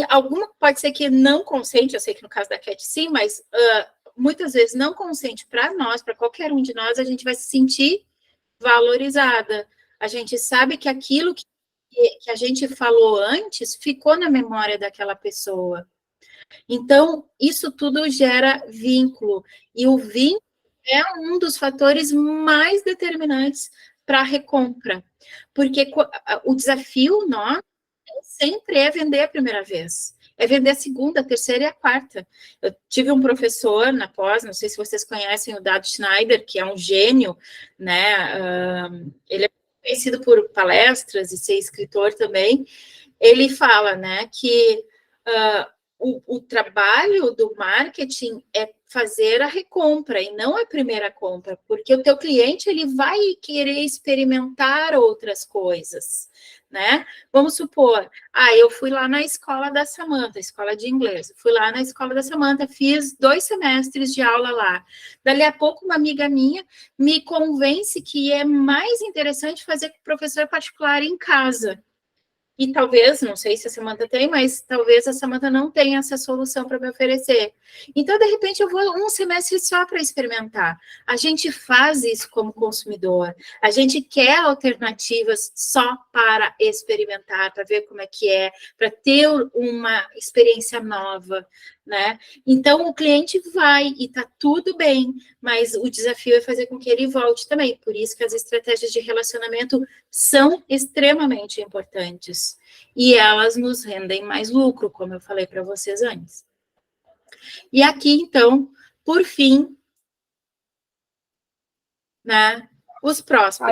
S1: alguma pode ser que não consente, eu sei que no caso da Cat sim, mas muitas vezes não consente para nós, para qualquer um de nós, a gente vai se sentir valorizada. A gente sabe que aquilo que a gente falou antes ficou na memória daquela pessoa. Então, isso tudo gera vínculo. E o vínculo é um dos fatores mais determinantes para a recompra. Porque o desafio nosso sempre é vender a primeira vez. É vender a segunda, a terceira e a quarta. Eu tive um professor na pós, não sei se vocês conhecem o Dado Schneider, que é um gênio, né? Ele é conhecido por palestras e ser escritor também. Ele fala, né, que o trabalho do marketing é fazer a recompra e não a primeira compra, porque o teu cliente ele vai querer experimentar outras coisas, né? Vamos supor, eu fui lá na escola da Samantha, escola de inglês, fui lá na escola da Samantha, fiz 2 semestres de aula lá. Dali a pouco, uma amiga minha me convence que é mais interessante fazer com professor particular em casa. E talvez, não sei se a Samantha tem, mas talvez a Samantha não tenha essa solução para me oferecer. Então, de repente, eu vou um semestre só para experimentar. A gente faz isso como consumidor. A gente quer alternativas só para experimentar, para ver como é que é, para ter uma experiência nova, né? Então, o cliente vai e está tudo bem, mas o desafio é fazer com que ele volte também. Por isso que as estratégias de relacionamento são extremamente importantes. E elas nos rendem mais lucro, como eu falei para vocês antes. E aqui, então, por fim, né, os próximos.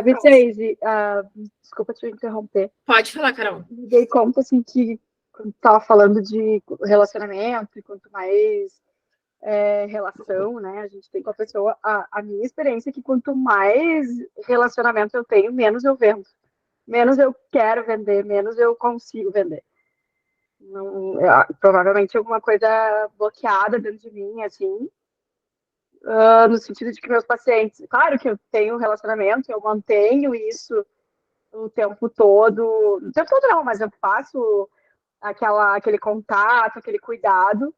S2: Desculpa te interromper.
S1: Pode falar, Carol.
S2: Me dei conta, assim, que quando estava falando de relacionamento, e quanto mais relação, né, a gente tem com a pessoa, a minha experiência é que quanto mais relacionamento eu tenho, menos eu vendo. Menos eu quero vender, menos eu consigo vender. Provavelmente alguma coisa bloqueada dentro de mim, assim, no sentido de que meus pacientes, claro que eu tenho relacionamento, eu mantenho isso o tempo todo não, mas eu faço aquele contato, aquele cuidado,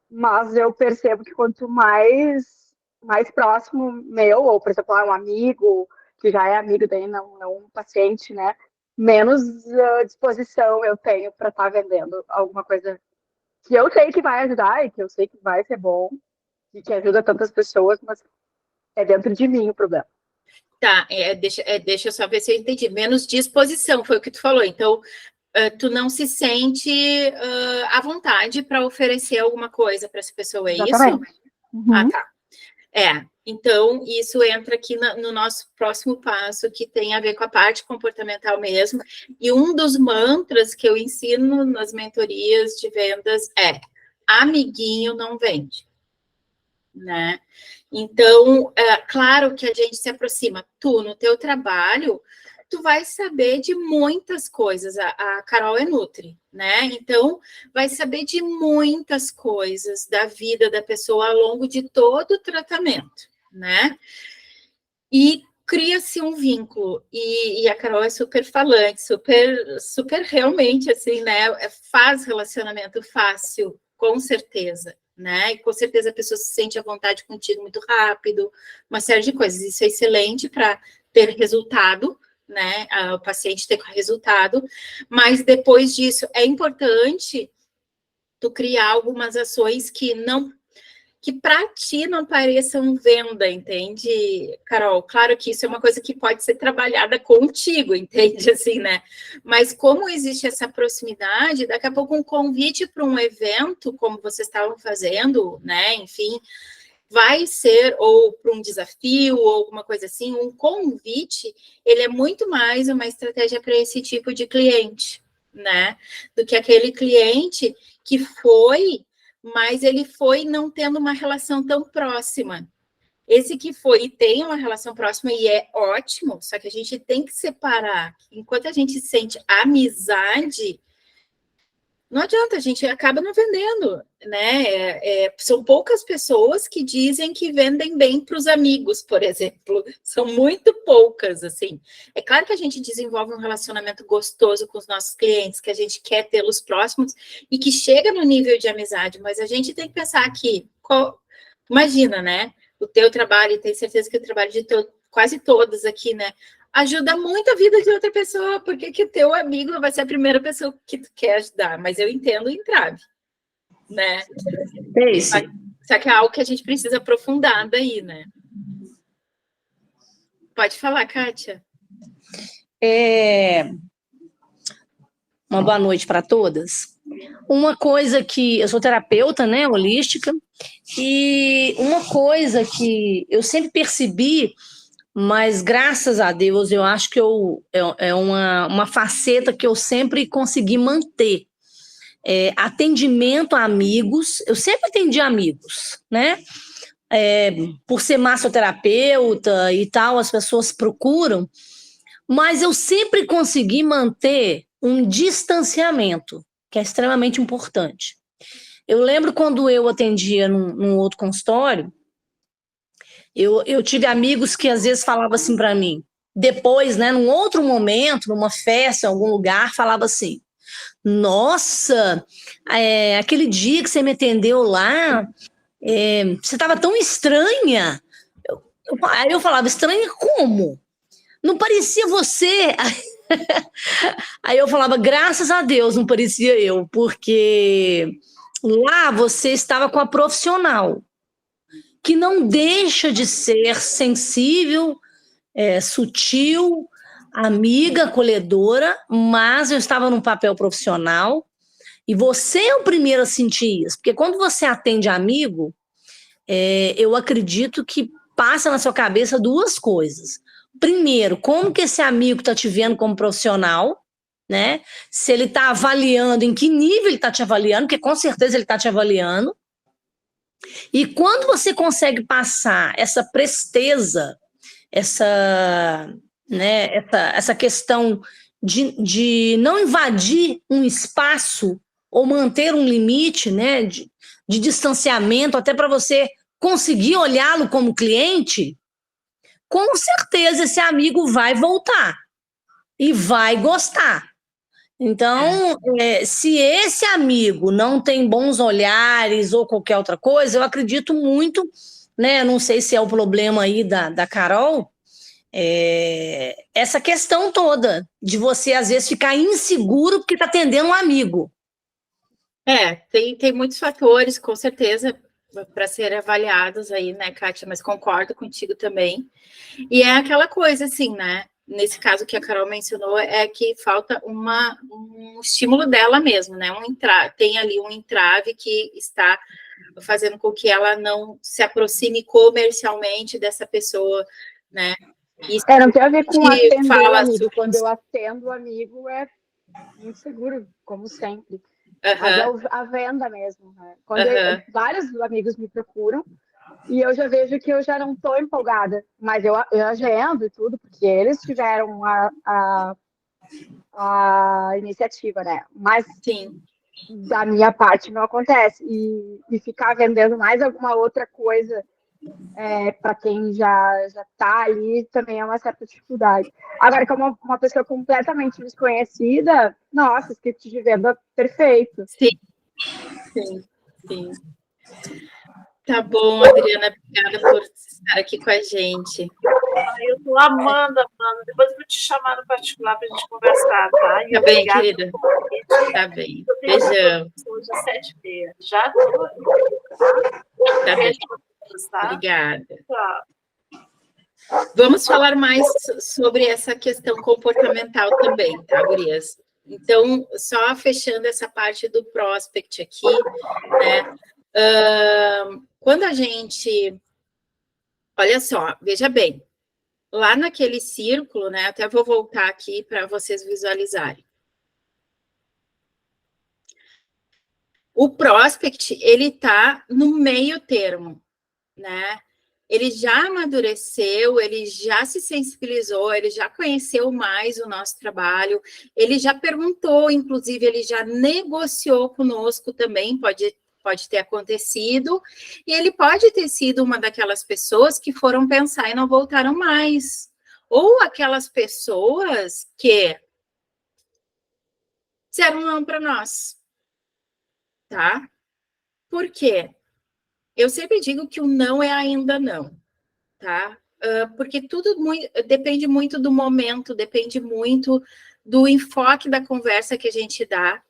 S2: mas eu percebo que quanto mais próximo meu, ou por exemplo, um amigo, que já é amigo daí, não um paciente, né, menos disposição eu tenho para estar vendendo alguma coisa que eu sei que vai ajudar e que eu sei que vai ser bom e que ajuda tantas pessoas, mas é dentro de mim o problema.
S1: Tá, deixa eu só ver se eu entendi. Menos disposição, foi o que tu falou. Então, tu não se sente à vontade para oferecer alguma coisa para essa pessoa, é
S2: Exatamente.
S1: isso?
S2: Uhum.
S1: Ah, tá. Então, isso entra aqui no nosso próximo passo, que tem a ver com a parte comportamental mesmo. E um dos mantras que eu ensino nas mentorias de vendas é: amiguinho não vende, né? Então, claro que a gente se aproxima. Tu, no teu trabalho, tu vai saber de muitas coisas. A Carol é Nutri, né? Então, vai saber de muitas coisas da vida da pessoa ao longo de todo o tratamento, né? E cria-se um vínculo. E a Carol é super falante, super realmente, assim, né? Faz relacionamento fácil, com certeza, né? E com certeza a pessoa se sente à vontade contigo muito rápido, uma série de coisas. Isso é excelente para ter resultado, né? O paciente ter resultado, mas depois disso é importante tu criar algumas ações que para ti não pareçam venda, entende, Carol? Claro que isso é uma coisa que pode ser trabalhada contigo, entende, assim, né? Mas como existe essa proximidade, daqui a pouco um convite para um evento, como vocês estavam fazendo, né? Enfim, vai ser, ou para um desafio, ou alguma coisa assim, um convite, ele é muito mais uma estratégia para esse tipo de cliente, né? Do que aquele cliente que foi, mas ele foi não tendo uma relação tão próxima. Esse que foi e tem uma relação próxima e é ótimo, só que a gente tem que separar. Enquanto a gente sente amizade, não adianta, a gente acaba não vendendo, né? São poucas pessoas que dizem que vendem bem para os amigos, por exemplo. São muito poucas, assim. É claro que a gente desenvolve um relacionamento gostoso com os nossos clientes, que a gente quer tê-los próximos e que chega no nível de amizade, mas a gente tem que pensar que, imagina, né? O teu trabalho, e tenho certeza que o trabalho de quase todos aqui, né? Ajuda muito a vida de outra pessoa, porque que o teu amigo vai ser a primeira pessoa que tu quer ajudar, mas eu entendo o entrave, né?
S3: É isso.
S1: Só que é algo que a gente precisa aprofundar daí, né? Pode falar, Kátia.
S3: Uma boa noite para todas. Uma coisa que... Eu sou terapeuta, né, holística, e uma coisa que eu sempre percebi, mas graças a Deus eu acho que é uma faceta que eu sempre consegui manter. Atendimento a amigos, eu sempre atendi amigos, né? Por ser massoterapeuta e tal, as pessoas procuram, mas eu sempre consegui manter um distanciamento, que é extremamente importante. Eu lembro quando eu atendia num outro consultório, eu tive amigos que às vezes falavam assim para mim, depois, né, num outro momento, numa festa, em algum lugar, falava assim: nossa, aquele dia que você me atendeu lá, você estava tão estranha. Aí eu falava: estranha como? Não parecia você. Aí eu falava: graças a Deus não parecia eu, porque lá você estava com a profissional, que não deixa de ser sensível, sutil, amiga, acolhedora, mas eu estava num papel profissional, e você é o primeiro a sentir isso, porque quando você atende amigo, eu acredito que passa na sua cabeça duas coisas. Primeiro, como que esse amigo está te vendo como profissional, né? Se ele está avaliando, em que nível ele está te avaliando, porque com certeza ele está te avaliando. E quando você consegue passar essa presteza, essa questão de não invadir um espaço ou manter um limite, né, de distanciamento, até para você conseguir olhá-lo como cliente, com certeza esse amigo vai voltar e vai gostar. Então, se esse amigo não tem bons olhares ou qualquer outra coisa, eu acredito muito, né? Não sei se é o problema aí da Carol, essa questão toda de você, às vezes, ficar inseguro porque está atendendo um amigo.
S1: Tem muitos fatores, com certeza, para serem avaliados aí, né, Kátia? Mas concordo contigo também. E é aquela coisa, assim, né? Nesse caso que a Carol mencionou, é que falta um estímulo dela mesmo, né? Tem ali um entrave que está fazendo com que ela não se aproxime comercialmente dessa pessoa, né?
S2: Isso não tem a ver com atender o amigo. Quando eu atendo o amigo, é muito seguro, como sempre. Mas é a venda mesmo, né? Quando vários amigos me procuram, e eu já vejo que eu já não estou empolgada, mas eu agendo e tudo, porque eles tiveram a iniciativa, né? Mas
S1: sim,
S2: da minha parte não acontece. E ficar vendendo mais alguma outra coisa para quem já está ali também é uma certa dificuldade. Agora, como uma pessoa completamente desconhecida, nossa, script de venda perfeito.
S1: Sim. Tá bom, Adriana, obrigada por estar aqui com a gente.
S4: Eu tô amando. Depois eu vou te chamar no particular para a gente conversar, tá?
S1: Tá bem, querida. Tá bem. Beijão.
S4: Hoje é 7h30. Já tô.
S1: Tá bem. Obrigada. Vamos falar mais sobre essa questão comportamental também, tá, gurias? Então, só fechando essa parte do prospect aqui, né? Quando a gente... Olha só, veja bem, lá naquele círculo, né? Até vou voltar aqui para vocês visualizarem. O prospect, ele tá no meio termo, né? Ele já amadureceu, ele já se sensibilizou, ele já conheceu mais o nosso trabalho, ele já perguntou, inclusive, ele já negociou conosco também, pode ter acontecido, e ele pode ter sido uma daquelas pessoas que foram pensar e não voltaram mais. Ou aquelas pessoas que disseram não para nós, tá? Por quê? Eu sempre digo que o não é ainda não, tá? Porque tudo depende muito do momento, depende muito do enfoque da conversa que a gente dá,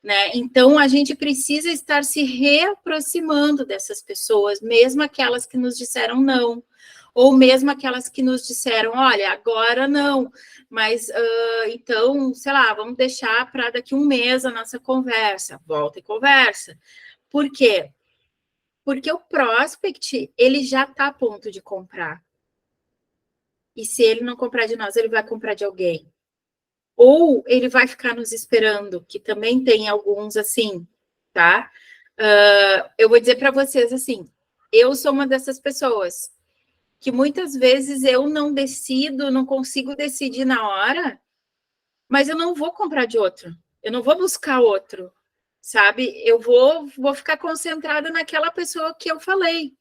S1: né? Então, a gente precisa estar se reaproximando dessas pessoas, mesmo aquelas que nos disseram não, ou mesmo aquelas que nos disseram, olha, agora não, mas então, sei lá, vamos deixar para daqui um mês a nossa conversa. Volta e conversa. Por quê? Porque o prospect, ele já está a ponto de comprar. E se ele não comprar de nós, ele vai comprar de alguém. Ou ele vai ficar nos esperando, que também tem alguns assim, tá? Eu vou dizer para vocês assim, eu sou uma dessas pessoas que muitas vezes eu não decido, não consigo decidir na hora, mas eu não vou comprar de outro, eu não vou buscar outro, sabe? Eu vou ficar concentrada naquela pessoa que eu falei.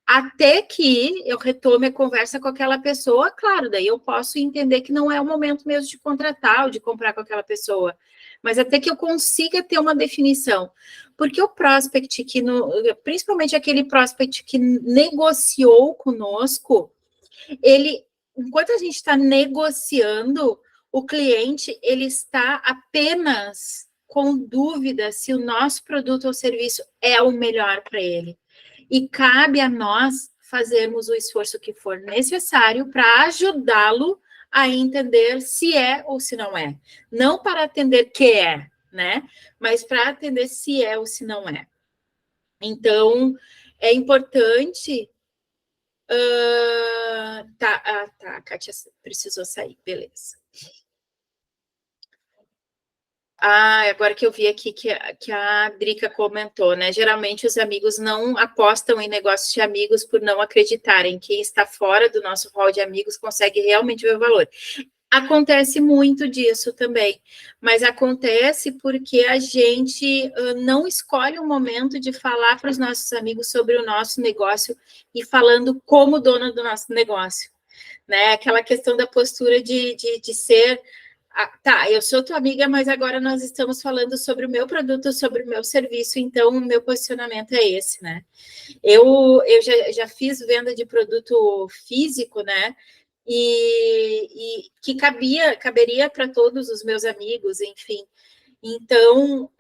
S1: Até que eu retome a conversa com aquela pessoa, claro, daí eu posso entender que não é o momento mesmo de contratar ou de comprar com aquela pessoa, mas até que eu consiga ter uma definição. Porque o prospect, principalmente aquele prospect que negociou conosco, enquanto a gente está negociando, o cliente, ele está apenas com dúvida se o nosso produto ou serviço é o melhor para ele. E cabe a nós fazermos o esforço que for necessário para ajudá-lo a entender se é ou se não é. Não para atender que é, né? Mas para atender se é ou se não é. Então, é importante... Tá, a Kátia precisou sair, beleza. Agora que eu vi aqui que a Drica comentou, né? Geralmente os amigos não apostam em negócios de amigos por não acreditarem. Quem está fora do nosso rol de amigos consegue realmente ver o valor. Acontece muito disso também, mas acontece porque a gente não escolhe um momento de falar para os nossos amigos sobre o nosso negócio e falando como dona do nosso negócio, né? Aquela questão da postura de ser, tá, eu sou tua amiga, mas agora nós estamos falando sobre o meu produto, sobre o meu serviço, então o meu posicionamento é esse, né? Eu já fiz venda de produto físico, né? E que caberia para todos os meus amigos, enfim. Então,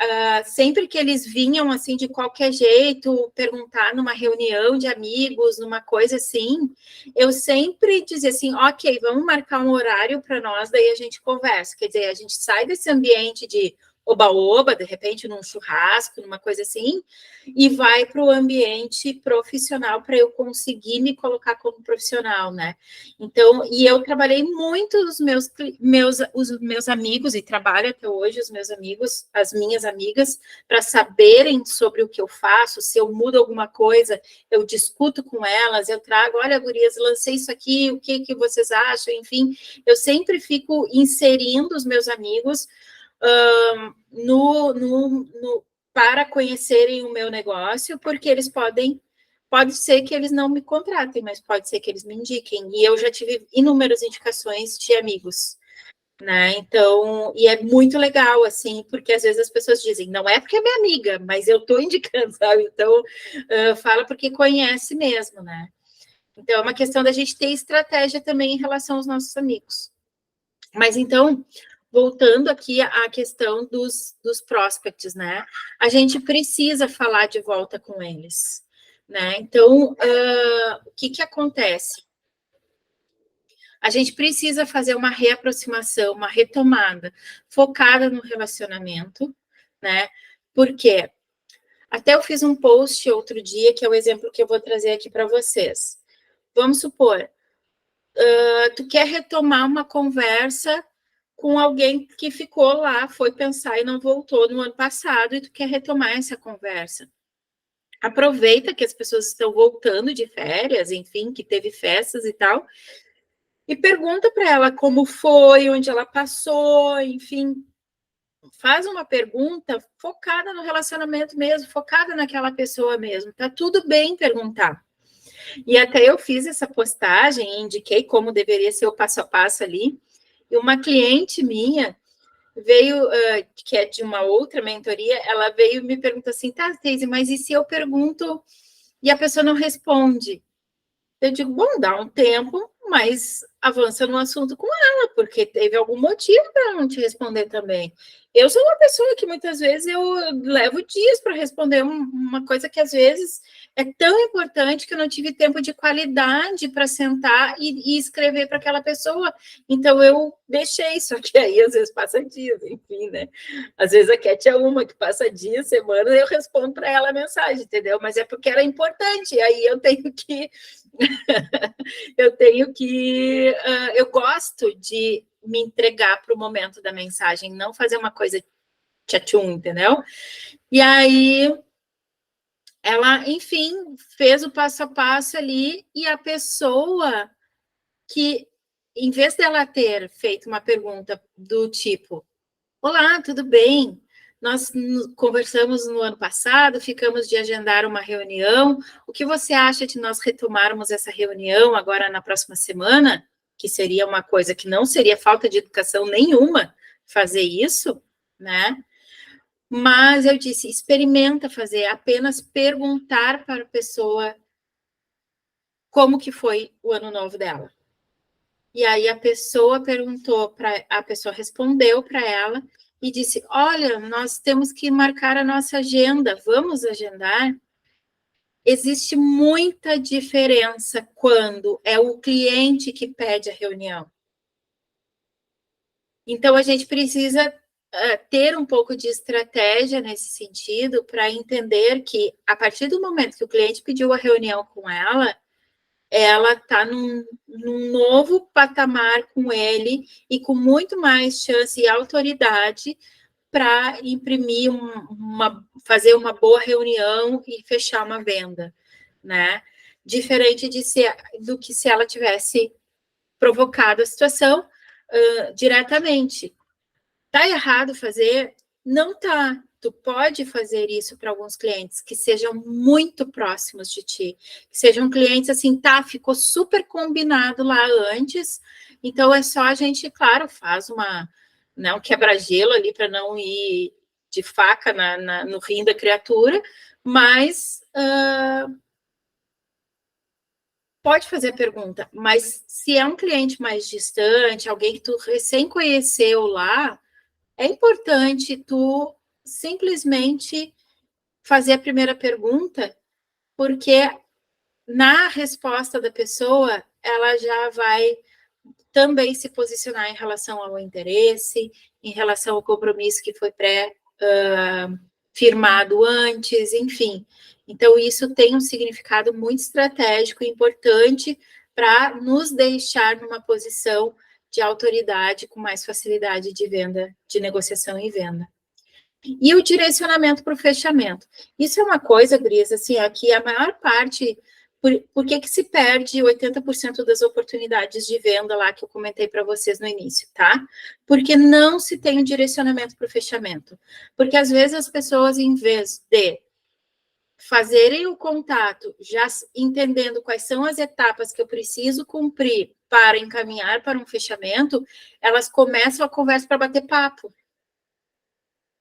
S1: sempre que eles vinham assim de qualquer jeito, perguntar numa reunião de amigos, numa coisa assim, eu sempre dizia assim, ok, vamos marcar um horário para nós, daí a gente conversa. Quer dizer, a gente sai desse ambiente de oba-oba, de repente num churrasco, numa coisa assim, e vai para o ambiente profissional para eu conseguir me colocar como profissional, né? Então, e eu trabalhei muito os meus amigos, e trabalho até hoje os meus amigos, as minhas amigas, para saberem sobre o que eu faço, se eu mudo alguma coisa, eu discuto com elas, eu trago, olha, gurias, lancei isso aqui, o que vocês acham? Enfim, eu sempre fico inserindo os meus amigos para conhecerem o meu negócio, porque eles pode ser que eles não me contratem, mas pode ser que eles me indiquem. E eu já tive inúmeras indicações de amigos, né? Então, e é muito legal, assim, porque às vezes as pessoas dizem, não é porque é minha amiga, mas eu estou indicando, sabe? Então, fala porque conhece mesmo, né? Então, é uma questão da gente ter estratégia também em relação aos nossos amigos. Mas então, voltando aqui à questão dos prospects, né? A gente precisa falar de volta com eles, né? Então, o que acontece? A gente precisa fazer uma reaproximação, uma retomada, focada no relacionamento, né? Por quê? Até eu fiz um post outro dia, que é o exemplo que eu vou trazer aqui para vocês. Vamos supor, tu quer retomar uma conversa com alguém que ficou lá, foi pensar e não voltou no ano passado, e tu quer retomar essa conversa. Aproveita que as pessoas estão voltando de férias, enfim, que teve festas e tal, e pergunta para ela como foi, onde ela passou, enfim, faz uma pergunta focada no relacionamento mesmo, focada naquela pessoa mesmo. Tá tudo bem perguntar. E até eu fiz essa postagem, indiquei como deveria ser o passo a passo ali, e uma cliente minha veio, que é de uma outra mentoria, ela veio e me perguntou assim, tá, Teise, mas e se eu pergunto e a pessoa não responde? Eu digo, bom, dá um tempo, mas avança no assunto com ela, porque teve algum motivo para ela não te responder também. Eu sou uma pessoa que muitas vezes eu levo dias para responder uma coisa que às vezes é tão importante que eu não tive tempo de qualidade para sentar e escrever para aquela pessoa. Então eu deixei, só que aí às vezes passa dias, enfim, né? Às vezes a Cat é uma que passa dias, semanas, eu respondo para ela a mensagem, entendeu? Mas é porque era importante, aí eu tenho que eu gosto de me entregar para o momento da mensagem, não fazer uma coisa tchum, entendeu? E aí, ela, enfim, fez o passo a passo ali, e a pessoa que, em vez dela ter feito uma pergunta do tipo, olá, tudo bem? Nós conversamos no ano passado, ficamos de agendar uma reunião. O que você acha de nós retomarmos essa reunião agora na próxima semana? Que seria uma coisa que não seria falta de educação nenhuma fazer isso, né? Mas eu disse, experimenta fazer, apenas perguntar para a pessoa como que foi o ano novo dela. E aí a pessoa respondeu para ela e disse, olha, nós temos que marcar a nossa agenda, vamos agendar? Existe muita diferença quando é o cliente que pede a reunião. Então, a gente precisa ter um pouco de estratégia nesse sentido para entender que, a partir do momento que o cliente pediu a reunião com ela está num novo patamar com ele e com muito mais chance e autoridade para imprimir fazer uma boa reunião e fechar uma venda, né? Diferente do que se ela tivesse provocado a situação, diretamente. Tá errado fazer? Não tá. Tu pode fazer isso para alguns clientes que sejam muito próximos de ti, que sejam clientes assim, tá, ficou super combinado lá antes, então é só a gente, claro, faz um quebra-gelo ali para não ir de faca no rim da criatura, mas pode fazer a pergunta, mas se é um cliente mais distante, alguém que tu recém conheceu lá, é importante tu simplesmente fazer a primeira pergunta, porque na resposta da pessoa, ela já vai também se posicionar em relação ao interesse, em relação ao compromisso que foi firmado antes, enfim. Então, isso tem um significado muito estratégico e importante para nos deixar numa posição de autoridade com mais facilidade de venda, de negociação e venda. E o direcionamento para o fechamento. Isso é uma coisa, Gris, assim, aqui a maior parte... Por que se perde 80% das oportunidades de venda lá que eu comentei para vocês no início, tá? Porque não se tem um direcionamento para o fechamento. Porque às vezes as pessoas, em vez de fazerem o contato, já entendendo quais são as etapas que eu preciso cumprir para encaminhar para um fechamento, elas começam a conversa para bater papo.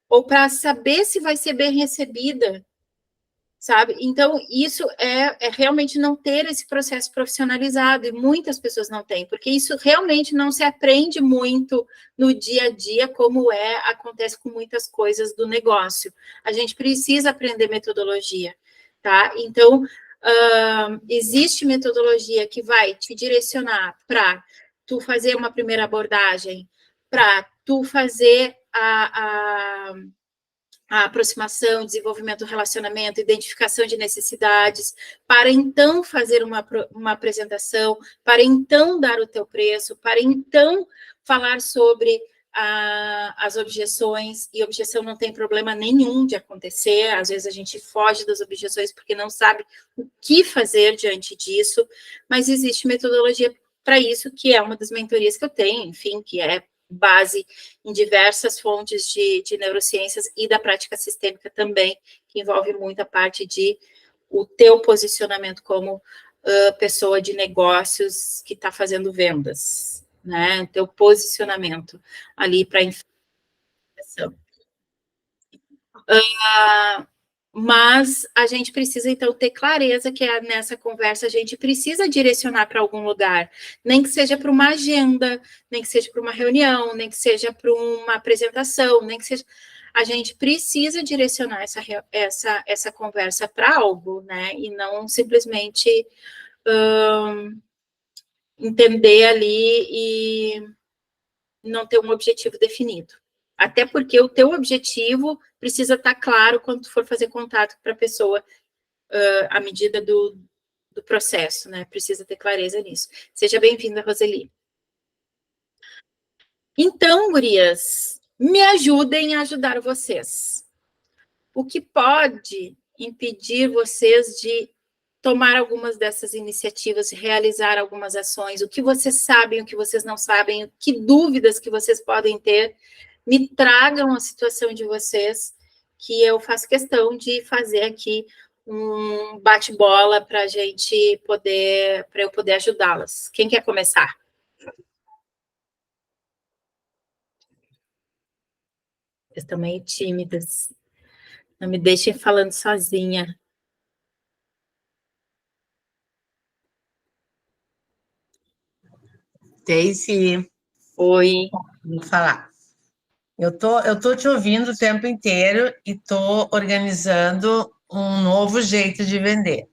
S1: Ou para saber se vai ser bem recebida, sabe? Então, isso é realmente não ter esse processo profissionalizado, e muitas pessoas não têm, porque isso realmente não se aprende muito no dia a dia, como acontece com muitas coisas do negócio. A gente precisa aprender metodologia, tá? Então, existe metodologia que vai te direcionar para tu fazer uma primeira abordagem, para tu fazer a aproximação, desenvolvimento do relacionamento, identificação de necessidades, para então fazer uma apresentação, para então dar o teu preço, para então falar sobre as objeções, e objeção não tem problema nenhum de acontecer, às vezes a gente foge das objeções porque não sabe o que fazer diante disso, mas existe metodologia para isso, que é uma das mentorias que eu tenho, enfim, que é base em diversas fontes de neurociências e da prática sistêmica também, que envolve muita parte de o teu posicionamento como pessoa de negócios que está fazendo vendas, né? O teu posicionamento ali para informação. Mas a gente precisa, então, ter clareza que nessa conversa a gente precisa direcionar para algum lugar, nem que seja para uma agenda, nem que seja para uma reunião, nem que seja para uma apresentação, nem que seja... A gente precisa direcionar essa conversa para algo, né? E não simplesmente entender ali e não ter um objetivo definido. Até porque o teu objetivo precisa estar claro quando tu for fazer contato para a pessoa à medida do processo, né? Precisa ter clareza nisso. Seja bem-vinda, Roseli. Então, gurias, me ajudem a ajudar vocês. O que pode impedir vocês de tomar algumas dessas iniciativas, realizar algumas ações, o que vocês sabem, o que vocês não sabem, que dúvidas que vocês podem ter, me tragam a situação de vocês, que eu faço questão de fazer aqui um bate-bola para eu poder ajudá-las. Quem quer começar? Vocês estão meio tímidas. Não me deixem falando sozinha.
S5: Stacy,
S1: Oi.
S5: vou falar. Eu tô te ouvindo o tempo inteiro e tô organizando um novo jeito de vender.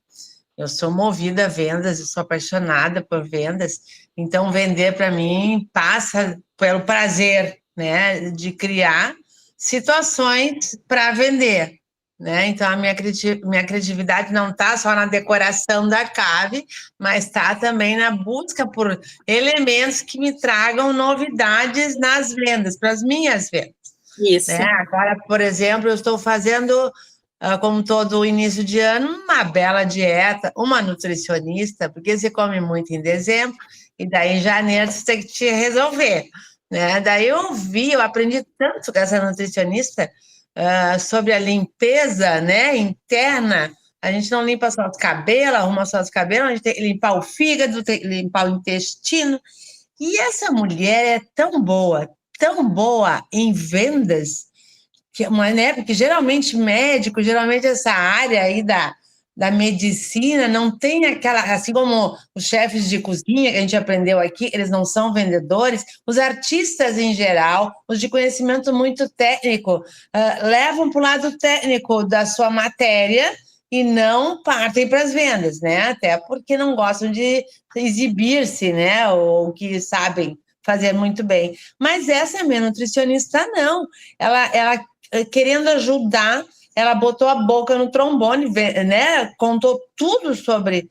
S5: Eu sou movida a vendas, eu sou apaixonada por vendas, então vender para mim passa pelo prazer, né, de criar situações para vender, né? Então a minha criatividade não está só na decoração da cave, mas está também na busca por elementos que me tragam novidades nas vendas, para as minhas vendas.
S1: Isso.
S5: Né? Agora, por exemplo, eu estou fazendo como todo início de ano, uma bela dieta, uma nutricionista, porque você come muito em dezembro, e daí em janeiro você tem que te resolver, né? Daí eu aprendi tanto com essa nutricionista sobre a limpeza, né, interna. A gente não limpa só os cabelos, arruma só os cabelos, a gente tem que limpar o fígado, tem que limpar o intestino. E essa mulher é tão boa em vendas, né? Porque geralmente médico, geralmente essa área aí da medicina não tem aquela, assim como os chefes de cozinha que a gente aprendeu aqui, eles não são vendedores, os artistas em geral, os de conhecimento muito técnico, levam para o lado técnico da sua matéria e não partem para as vendas, né? Até porque não gostam de exibir-se, né? Ou que sabem fazer muito bem. Mas essa minha nutricionista, não. Ela querendo ajudar, ela botou a boca no trombone, né? Contou tudo sobre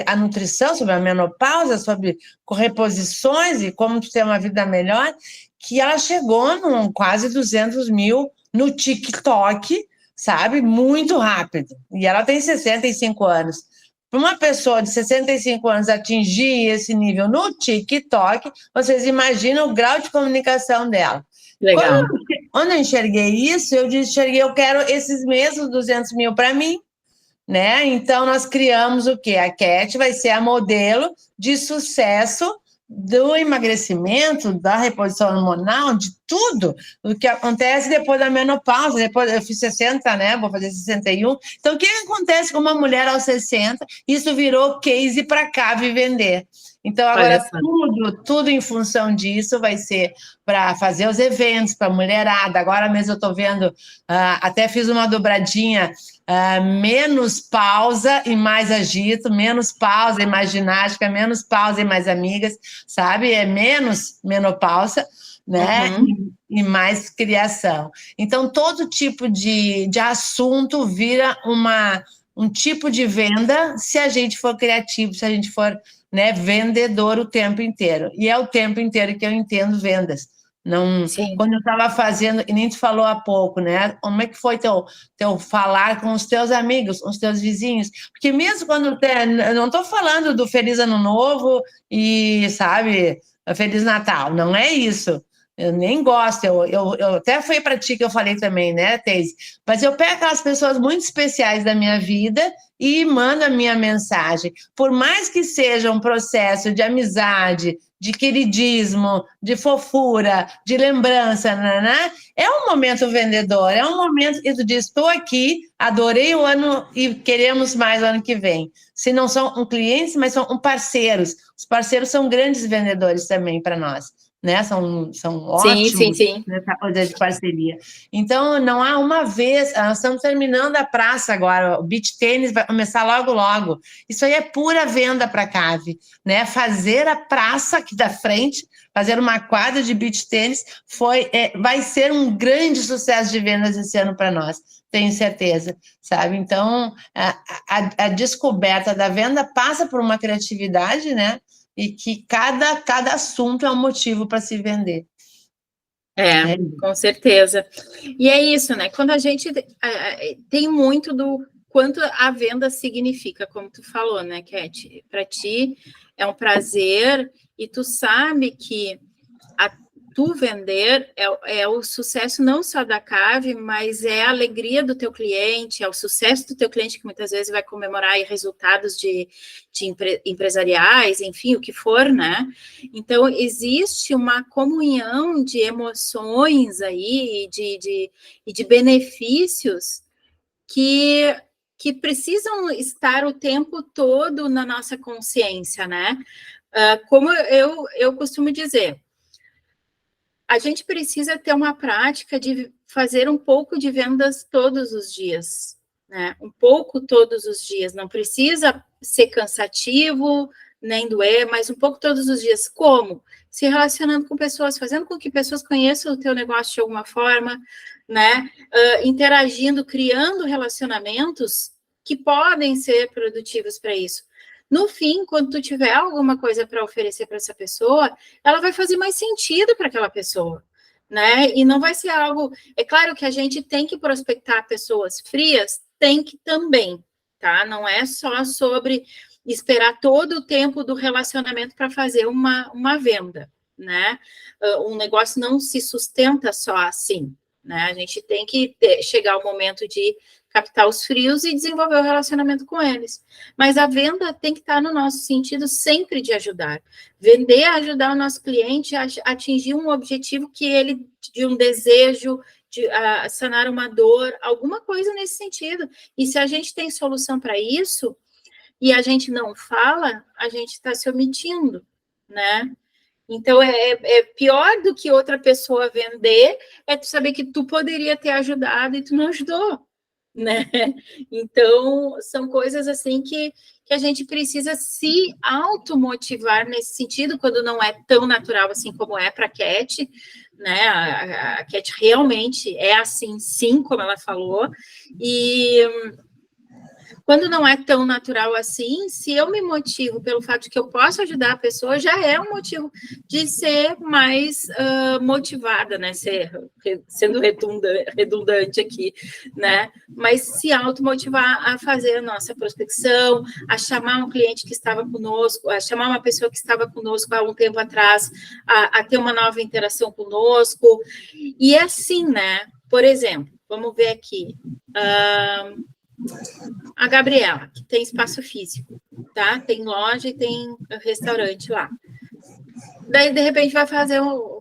S5: a nutrição, sobre a menopausa, sobre reposições e como ter uma vida melhor, que ela chegou num quase 200 mil no TikTok, sabe? Muito rápido. E ela tem 65 anos. Para uma pessoa de 65 anos atingir esse nível no TikTok, vocês imaginam o grau de comunicação dela.
S1: Legal.
S5: Quando eu enxerguei isso, eu quero esses mesmos 200 mil para mim, né? Então, nós criamos o quê? A Cat vai ser a modelo de sucesso do emagrecimento, da reposição hormonal, de tudo o que acontece depois da menopausa. Depois eu fiz 60, né? Vou fazer 61. Então, o que acontece com uma mulher aos 60? Isso virou case para CAV vender. Então, agora tudo em função disso vai ser para fazer os eventos para a mulherada. Agora mesmo eu estou vendo, até fiz uma dobradinha, menos pausa e mais agito, menos pausa e mais ginástica, menos pausa e mais amigas, sabe? É menos menopausa, né? E mais criação. Então, todo tipo de assunto vira um tipo de venda se a gente for criativo, se a gente for, né, vendedor o tempo inteiro. E é o tempo inteiro que eu entendo vendas. Não, quando eu estava fazendo, e nem te falou há pouco, né? Como é que foi teu falar com os teus amigos, com os teus vizinhos? Porque mesmo quando eu não estou falando do Feliz Ano Novo e, sabe, Feliz Natal, não é isso. Eu nem gosto, eu até foi para ti que eu falei também, né, Teise? Mas eu pego aquelas pessoas muito especiais da minha vida e mando a minha mensagem. Por mais que seja um processo de amizade, de queridismo, de fofura, de lembrança, né? É um momento vendedor, é um momento que tu diz, estou aqui, adorei o ano e queremos mais o ano que vem. Se não são clientes, mas são parceiros. Os parceiros são grandes vendedores também para nós, né? São ótimos nessa coisa de parceria. Então, não há uma vez, nós estamos terminando a praça agora, o beach tênis vai começar logo, logo. Isso aí é pura venda para a CAV, né? Fazer a praça aqui da frente, fazer uma quadra de beach tênis vai ser um grande sucesso de vendas esse ano para nós, tenho certeza, sabe? Então, a descoberta da venda passa por uma criatividade, né? E que cada assunto é um motivo para se vender.
S1: Com certeza. E é isso, né? Quando a gente tem muito do quanto a venda significa, como tu falou, né, Cat? Para ti é um prazer e tu sabe que tu vender é o sucesso não só da CAV, mas é a alegria do teu cliente, é o sucesso do teu cliente que muitas vezes vai comemorar aí resultados de empresariais, enfim, o que for, né? Então, existe uma comunhão de emoções aí e de benefícios que precisam estar o tempo todo na nossa consciência, né? Como eu costumo dizer, a gente precisa ter uma prática de fazer um pouco de vendas todos os dias, né? Um pouco todos os dias. Não precisa ser cansativo, nem doer, mas um pouco todos os dias. Como? Se relacionando com pessoas, fazendo com que pessoas conheçam o teu negócio de alguma forma, né? Interagindo, criando relacionamentos que podem ser produtivos para isso. No fim, quando tu tiver alguma coisa para oferecer para essa pessoa, ela vai fazer mais sentido para aquela pessoa, né? E não vai ser algo... É claro que a gente tem que prospectar pessoas frias, tem que também, tá? Não é só sobre esperar todo o tempo do relacionamento para fazer uma venda, né? Um negócio não se sustenta só assim, né? A gente tem que chegar ao momento de captar os frios e desenvolver o relacionamento com eles. Mas a venda tem que estar no nosso sentido sempre de ajudar. Vender é ajudar o nosso cliente a atingir um objetivo que ele, de um desejo, de sanar uma dor, alguma coisa nesse sentido. E se a gente tem solução para isso, e a gente não fala, a gente está se omitindo, né? Então, é pior do que outra pessoa vender, é tu saber que tu poderia ter ajudado e tu não ajudou, né? Então, são coisas assim que a gente precisa se automotivar nesse sentido, quando não é tão natural assim como é para a Cat, né? A Cat realmente é assim, sim, como ela falou, e... Quando não é tão natural assim, se eu me motivo pelo fato de que eu posso ajudar a pessoa, já é um motivo de ser mais motivada, né? Sendo redundante aqui, né? Mas se automotivar a fazer a nossa prospecção, a chamar um cliente que estava conosco, a chamar uma pessoa que estava conosco há um tempo atrás, a ter uma nova interação conosco. E é assim, né? Por exemplo, vamos ver aqui. A Gabriela, que tem espaço físico, tá? Tem loja e tem restaurante lá. Daí, de repente,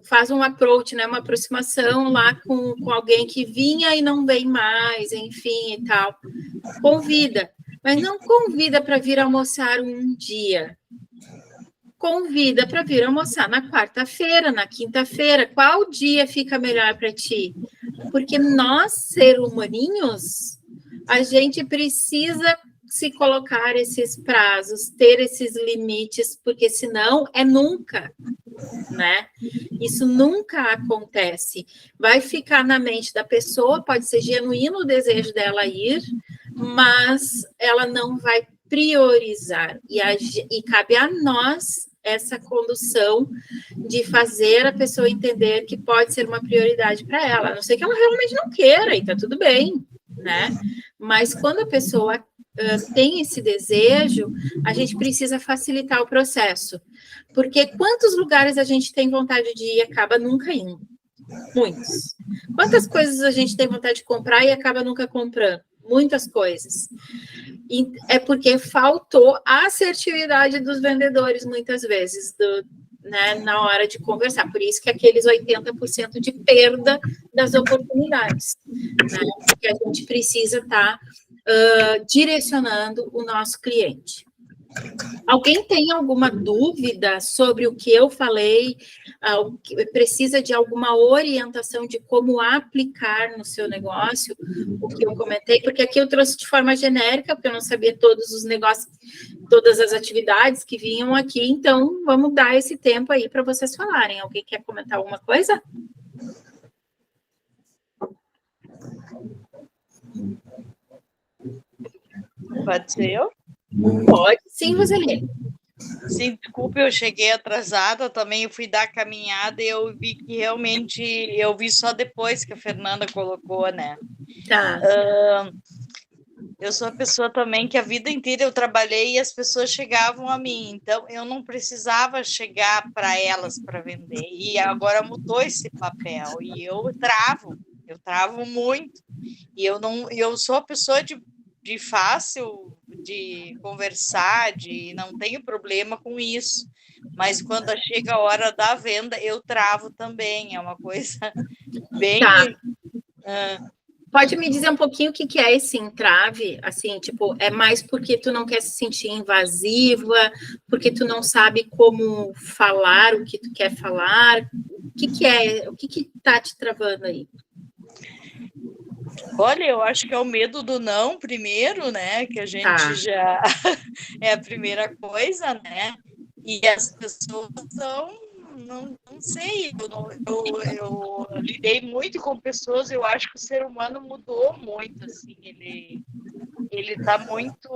S1: faz um approach, né? Uma aproximação lá com alguém que vinha e não vem mais, enfim, e tal. Convida, mas não convida para vir almoçar um dia. Convida para vir almoçar na quarta-feira, na quinta-feira. Qual dia fica melhor para ti? Porque nós, seres humaninhos, a gente precisa se colocar esses prazos, ter esses limites, porque senão é nunca, né? Isso nunca acontece. Vai ficar na mente da pessoa, pode ser genuíno o desejo dela ir, mas ela não vai priorizar. E cabe a nós essa condução de fazer a pessoa entender que pode ser uma prioridade para ela, a não ser que ela realmente não queira, e tá tudo bem, né? Mas quando a pessoa tem esse desejo, a gente precisa facilitar o processo. Porque quantos lugares a gente tem vontade de ir e acaba nunca indo? Muitos. Quantas coisas a gente tem vontade de comprar e acaba nunca comprando? Muitas coisas. E é porque faltou a assertividade dos vendedores, muitas vezes, né, na hora de conversar. Por isso que aqueles 80% de perda das oportunidades, né? Porque a gente precisa estar direcionando o nosso cliente. Alguém tem alguma dúvida sobre o que eu falei? Precisa de alguma orientação de como aplicar no seu negócio o que eu comentei? Porque aqui eu trouxe de forma genérica, porque eu não sabia todos os negócios, todas as atividades que vinham aqui, então vamos dar esse tempo aí para vocês falarem. Alguém quer comentar alguma coisa?
S6: Pode ser eu?
S1: Pode sim, Roseli.
S6: Sim, desculpe, eu cheguei atrasada também, eu fui dar a caminhada e eu vi que realmente, eu vi só depois que a Fernanda colocou, né?
S1: Tá.
S6: Eu sou uma pessoa também que a vida inteira eu trabalhei e as pessoas chegavam a mim, então eu não precisava chegar para elas para vender, e agora mudou esse papel, e eu travo muito, e eu sou a pessoa de fácil de conversar, não tenho problema com isso, mas quando chega a hora da venda, eu travo também, é uma coisa bem...
S1: Tá. Pode me dizer um pouquinho o que é esse entrave? Assim, tipo, é mais porque tu não quer se sentir invasiva, porque tu não sabe como falar o que tu quer falar? O que é? O que tá te travando aí?
S6: Olha, eu acho que é o medo do não primeiro, né? Que a gente já... é a primeira coisa, né? E as pessoas não sei, eu lidei muito com pessoas, eu acho que o ser humano mudou muito, assim, ele tá muito,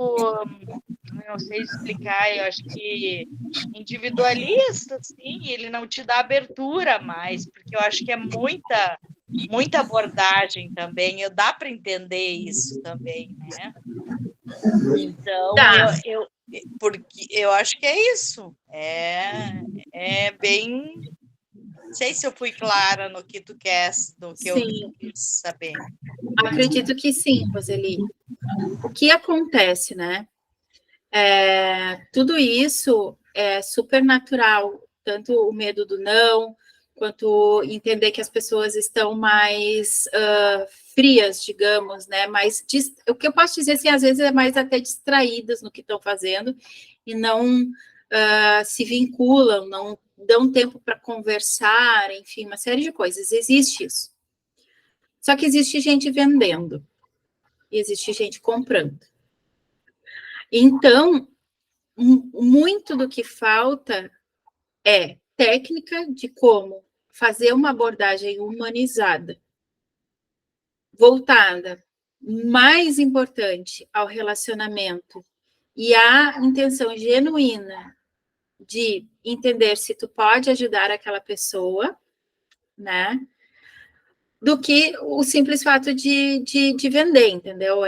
S6: não sei explicar, eu acho que individualista, sim, ele não te dá abertura mais, porque eu acho que é muita abordagem também, dá para entender isso também, né? Então,
S1: Tá.
S6: porque eu acho que é isso, é bem... Não sei se eu fui clara no que tu quer, no que eu
S1: Sim,
S6: quis saber.
S1: acredito que sim, Roseli. O que acontece, né? Tudo isso é super natural, tanto o medo do não, quanto entender que as pessoas estão mais frias, digamos, né? O que eu posso dizer, assim, às vezes é mais até distraídas no que estão fazendo e não se vinculam, não dão tempo para conversar, enfim, uma série de coisas. Existe isso. Só que existe gente vendendo e existe gente comprando. Então, muito do que falta é técnica de como fazer uma abordagem humanizada, voltada, mais importante, ao relacionamento e à intenção genuína de entender se tu pode ajudar aquela pessoa, né? Do que o simples fato de vender, entendeu?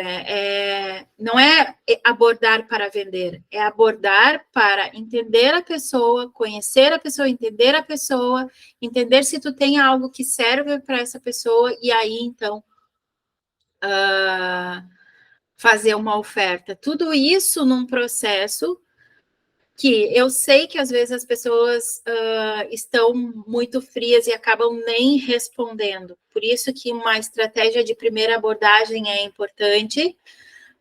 S1: Não é abordar para vender, é abordar para entender a pessoa, conhecer a pessoa, entender se tu tem algo que serve para essa pessoa, e aí, então, fazer uma oferta. Tudo isso num processo que eu sei que às vezes as pessoas estão muito frias e acabam nem respondendo. Por isso que uma estratégia de primeira abordagem é importante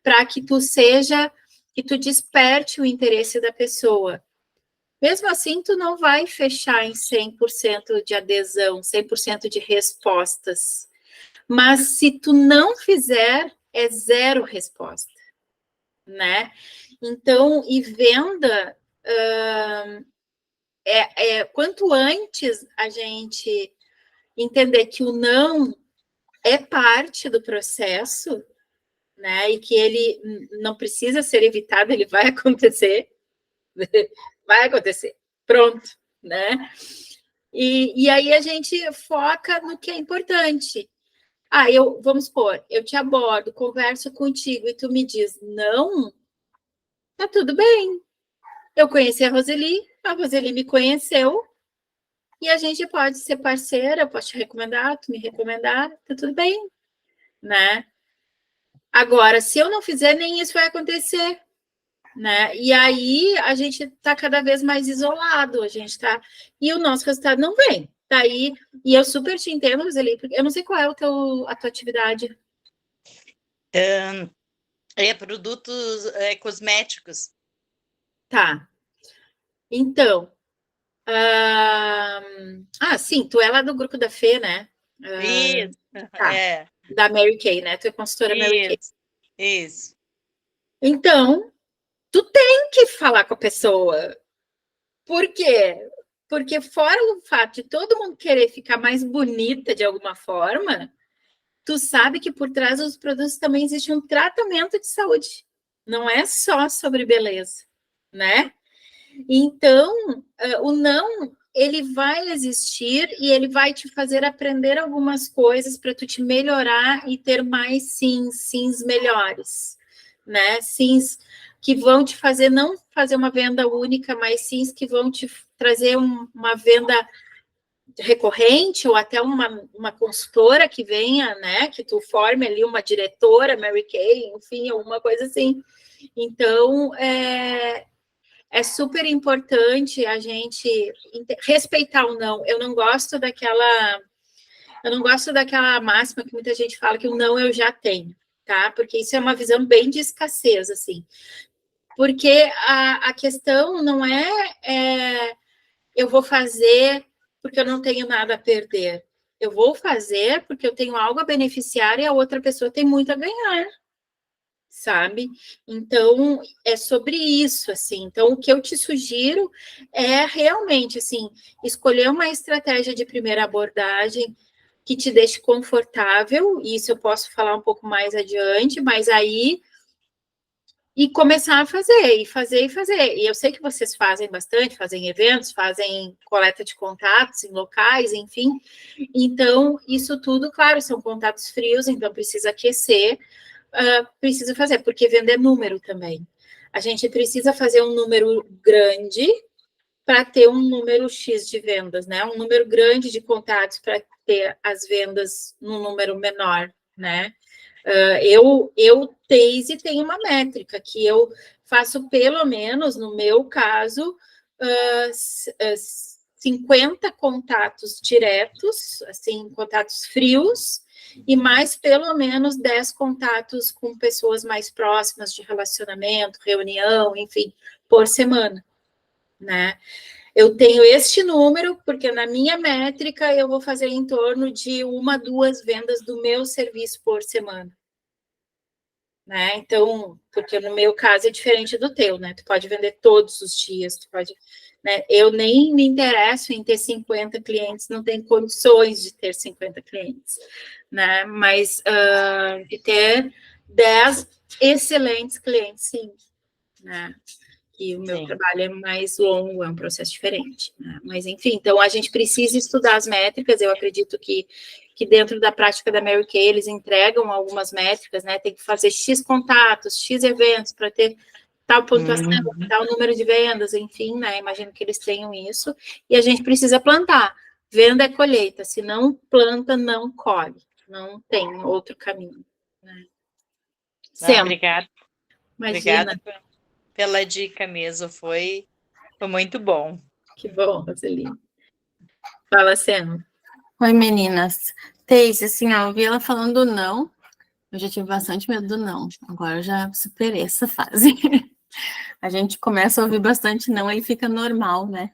S1: para que tu desperte o interesse da pessoa. Mesmo assim, tu não vai fechar em 100% de adesão, 100% de respostas. Mas se tu não fizer, é zero resposta, né? Então, e venda... quanto antes a gente entender que o não é parte do processo, né, e que ele não precisa ser evitado, ele vai acontecer, pronto, né, e aí a gente foca no que é importante. Vamos supor, eu te abordo, converso contigo e tu me diz não, tá tudo bem. Eu conheci a Roseli me conheceu, e a gente pode ser parceira, eu posso te recomendar, tu me recomendar, tá tudo bem, né? Agora, se eu não fizer, nem isso vai acontecer, né? E aí a gente tá cada vez mais isolado, e o nosso resultado não vem. Tá aí, e eu super te entendo, Roseli, porque eu não sei qual é a tua atividade.
S6: Produtos cosméticos.
S1: Tá. Então, sim, tu é lá do grupo da Fê, né?
S6: Isso,
S1: Tá. Da Mary Kay, né? Tu é consultora Mary Kay.
S6: Isso.
S1: Então, tu tem que falar com a pessoa. Por quê? Porque fora o fato de todo mundo querer ficar mais bonita de alguma forma, tu sabe que por trás dos produtos também existe um tratamento de saúde. Não é só sobre beleza, né? Então, o não, ele vai existir e ele vai te fazer aprender algumas coisas para tu te melhorar e ter mais sims melhores, né? Sims que vão te fazer não fazer uma venda única, mas sims que vão te trazer uma venda recorrente ou até uma consultora que venha, né? Que tu forme ali uma diretora, Mary Kay, enfim, alguma coisa assim. Então, é super importante a gente respeitar o não. Eu não gosto daquela máxima que muita gente fala que o não eu já tenho, tá? Porque isso é uma visão bem de escassez, assim. Porque a questão não é eu vou fazer porque eu não tenho nada a perder. Eu vou fazer porque eu tenho algo a beneficiar e a outra pessoa tem muito a ganhar, sabe? Então, é sobre isso, assim. Então, o que eu te sugiro é realmente, assim, escolher uma estratégia de primeira abordagem que te deixe confortável, e isso eu posso falar um pouco mais adiante, mas aí e começar a fazer, e fazer, e fazer. E eu sei que vocês fazem bastante, fazem eventos, fazem coleta de contatos em locais, enfim. Então, isso tudo, claro, são contatos frios, então precisa aquecer, precisa fazer, porque vender número também. A gente precisa fazer um número grande para ter um número X de vendas, né? Um número grande de contatos para ter as vendas num número menor, né? Eu, Teise, tenho uma métrica que eu faço pelo menos, no meu caso, 50 contatos diretos, assim, contatos frios, e mais pelo menos 10 contatos com pessoas mais próximas de relacionamento, reunião, enfim, por semana, né? Eu tenho este número, porque na minha métrica eu vou fazer em torno de 1, 2 vendas do meu serviço por semana. Né? Então, porque no meu caso é diferente do teu, né? Tu pode vender todos os dias, tu pode, né? Eu nem me interesso em ter 50 clientes, não tenho condições de ter 50 clientes, né? Mas de ter 10 excelentes clientes, sim, né? E o meu trabalho é mais longo, é um processo diferente, né? Mas, enfim, então a gente precisa estudar as métricas, eu acredito que dentro da prática da Mary Kay eles entregam algumas métricas, né? Tem que fazer X contatos, X eventos para ter tal pontuação, tal número de vendas, enfim, né? Imagino que eles tenham isso, e a gente precisa plantar. Venda é colheita, se não planta, não colhe, não tem outro caminho, né?
S6: Obrigada.
S1: Imagina.
S6: Obrigada pela dica mesmo, foi muito bom.
S1: Que bom, Roselina. Fala, Sam.
S7: Oi, meninas. Teise, assim, ó, eu vi ela falando não, eu já tive bastante medo do não, agora eu já superei essa fase. A gente começa a ouvir bastante não, ele fica normal, né?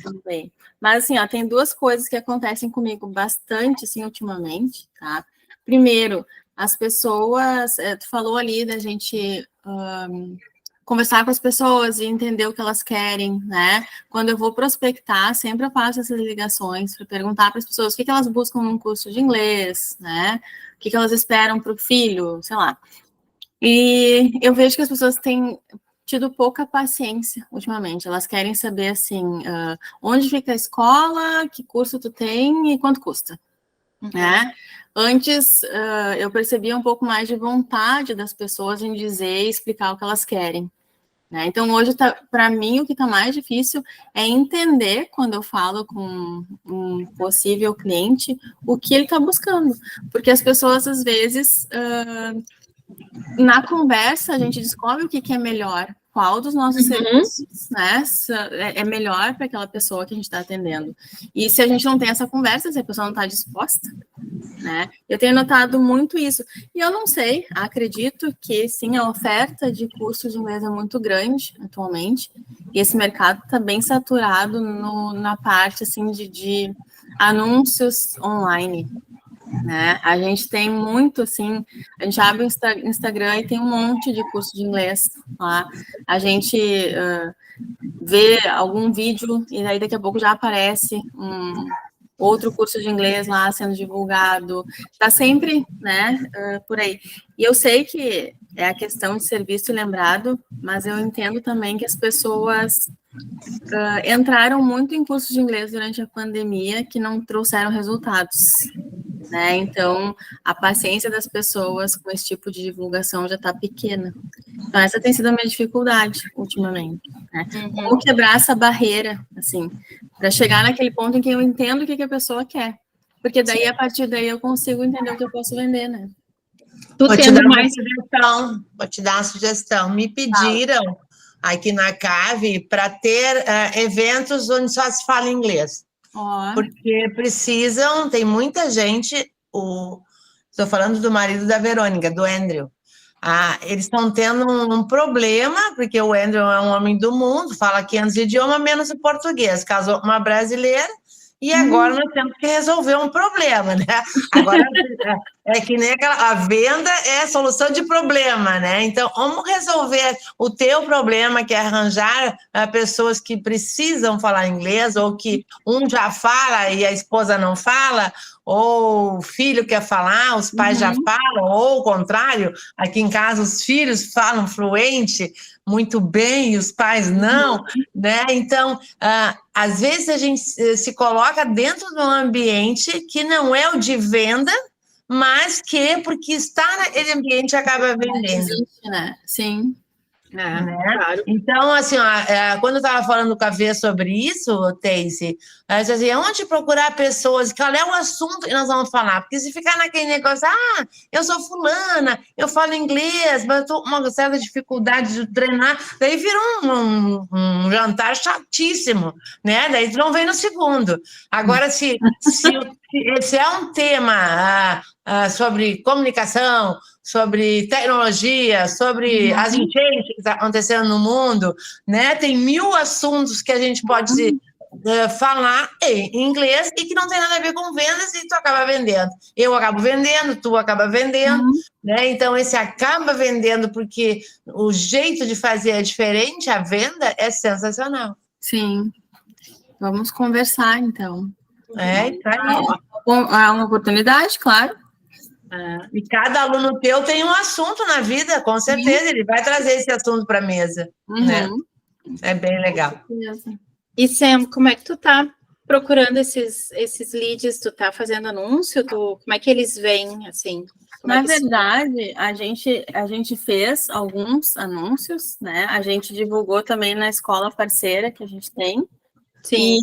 S7: Também. Mas, assim, ó, tem 2 coisas que acontecem comigo bastante, assim, ultimamente, tá? Primeiro, as pessoas, tu falou ali da gente conversar com as pessoas e entender o que elas querem, né? Quando eu vou prospectar, sempre eu faço essas ligações para perguntar para as pessoas o que elas buscam num curso de inglês, né? O que elas esperam para o filho, sei lá. E eu vejo que as pessoas têm tido pouca paciência ultimamente. Elas querem saber, assim, onde fica a escola, que curso tu tem e quanto custa, né? Antes, eu percebia um pouco mais de vontade das pessoas em dizer e explicar o que elas querem, né? Então, hoje, para mim, o que está mais difícil é entender, quando eu falo com um possível cliente, o que ele está buscando. Porque as pessoas, às vezes, na conversa, a gente descobre o que é melhor, qual dos nossos serviços, né, é melhor para aquela pessoa que a gente está atendendo. E se a gente não tem essa conversa, se a pessoa não está disposta, né, eu tenho notado muito isso. E eu não sei, acredito que, sim, a oferta de cursos de inglês é muito grande atualmente, e esse mercado está bem saturado na parte, assim, de anúncios online, né? A gente tem muito, assim, a gente abre o Instagram e tem um monte de curso de inglês lá. A gente vê algum vídeo e aí daqui a pouco já aparece outro curso de inglês lá sendo divulgado. Está sempre, né, por aí. E eu sei que é a questão de ser visto e lembrado, mas eu entendo também que as pessoas entraram muito em cursos de inglês durante a pandemia que não trouxeram resultados, né? Então, a paciência das pessoas com esse tipo de divulgação já está pequena. Então, essa tem sido a minha dificuldade ultimamente, né? Como quebrar essa barreira, assim, para chegar naquele ponto em que eu entendo o que a pessoa quer. Porque daí, a partir daí, eu consigo entender o que eu posso vender, né?
S5: Vou te dar uma sugestão. Me pediram aqui na CAVE para ter eventos onde só se fala inglês. Porque precisam, tem muita gente, estou falando do marido da Verônica, do Andrew. Eles estão tendo um problema, porque o Andrew é um homem do mundo, fala 500 idiomas, menos o português. Casou com uma brasileira, e agora nós temos que resolver um problema, né? Agora é que nem a venda é a solução de problema, né? Então, vamos resolver o teu problema, que é arranjar pessoas que precisam falar inglês, ou que um já fala e a esposa não fala, ou o filho quer falar, os pais já falam, ou o contrário, aqui em casa os filhos falam fluente, muito bem, e os pais não, né? Então, às vezes a gente se coloca dentro de um ambiente que não é o de venda, mas que, porque está naquele ambiente, acaba vendendo.
S7: Existe, né? Sim.
S5: Né?
S1: Claro.
S5: Então, assim, quando eu estava falando com a Vê sobre isso, Teise, eu disse assim, onde procurar pessoas, qual é o assunto que nós vamos falar? Porque se ficar naquele negócio, eu sou fulana, eu falo inglês, mas eu estou com uma certa dificuldade de treinar, daí vira um jantar chatíssimo, né? Daí tu não vem no segundo. Agora, se é um tema sobre comunicação, sobre tecnologia, sobre as enchentes que estão acontecendo no mundo, né? Tem 1000 assuntos que a gente pode falar em inglês e que não tem nada a ver com vendas, e tu acaba vendendo. Eu acabo vendendo, tu acaba vendendo, né? Então, esse acaba vendendo porque o jeito de fazer é diferente, a venda é sensacional.
S7: Sim. Vamos conversar, então.
S5: Tá aí.
S7: É uma oportunidade, claro.
S5: E cada aluno teu tem um assunto na vida, com certeza, ele vai trazer esse assunto para a mesa, né? É bem legal.
S1: E Sam, como é que tu tá procurando esses leads? Tu tá fazendo anúncio? Como é que eles vêm, assim?
S7: Na verdade, a gente fez alguns anúncios, né? A gente divulgou também na escola parceira que a gente tem.
S1: Sim.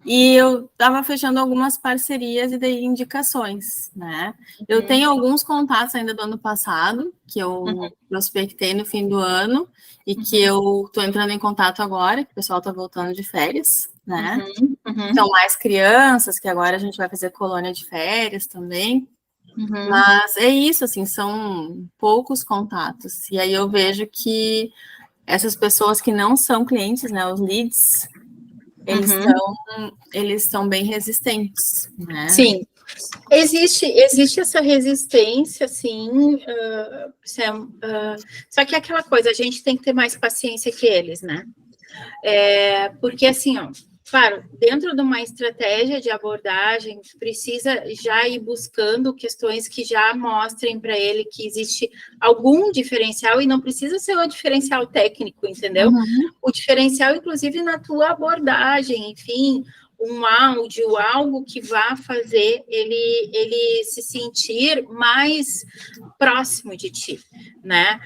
S7: E eu estava fechando algumas parcerias e daí indicações, né? Eu tenho alguns contatos ainda do ano passado, que eu prospectei no fim do ano, e que eu estou entrando em contato agora, que o pessoal está voltando de férias, né? São mais crianças, que agora a gente vai fazer colônia de férias também. Mas é isso, assim, são poucos contatos. E aí eu vejo que essas pessoas que não são clientes, né, os leads, eles estão bem resistentes, né?
S1: Sim, existe essa resistência, sim, só que é aquela coisa, a gente tem que ter mais paciência que eles, né? Porque assim, claro, dentro de uma estratégia de abordagem, precisa já ir buscando questões que já mostrem para ele que existe algum diferencial, e não precisa ser o diferencial técnico, entendeu? O diferencial, inclusive, na tua abordagem, enfim, um áudio, algo que vá fazer ele se sentir mais próximo de ti, né?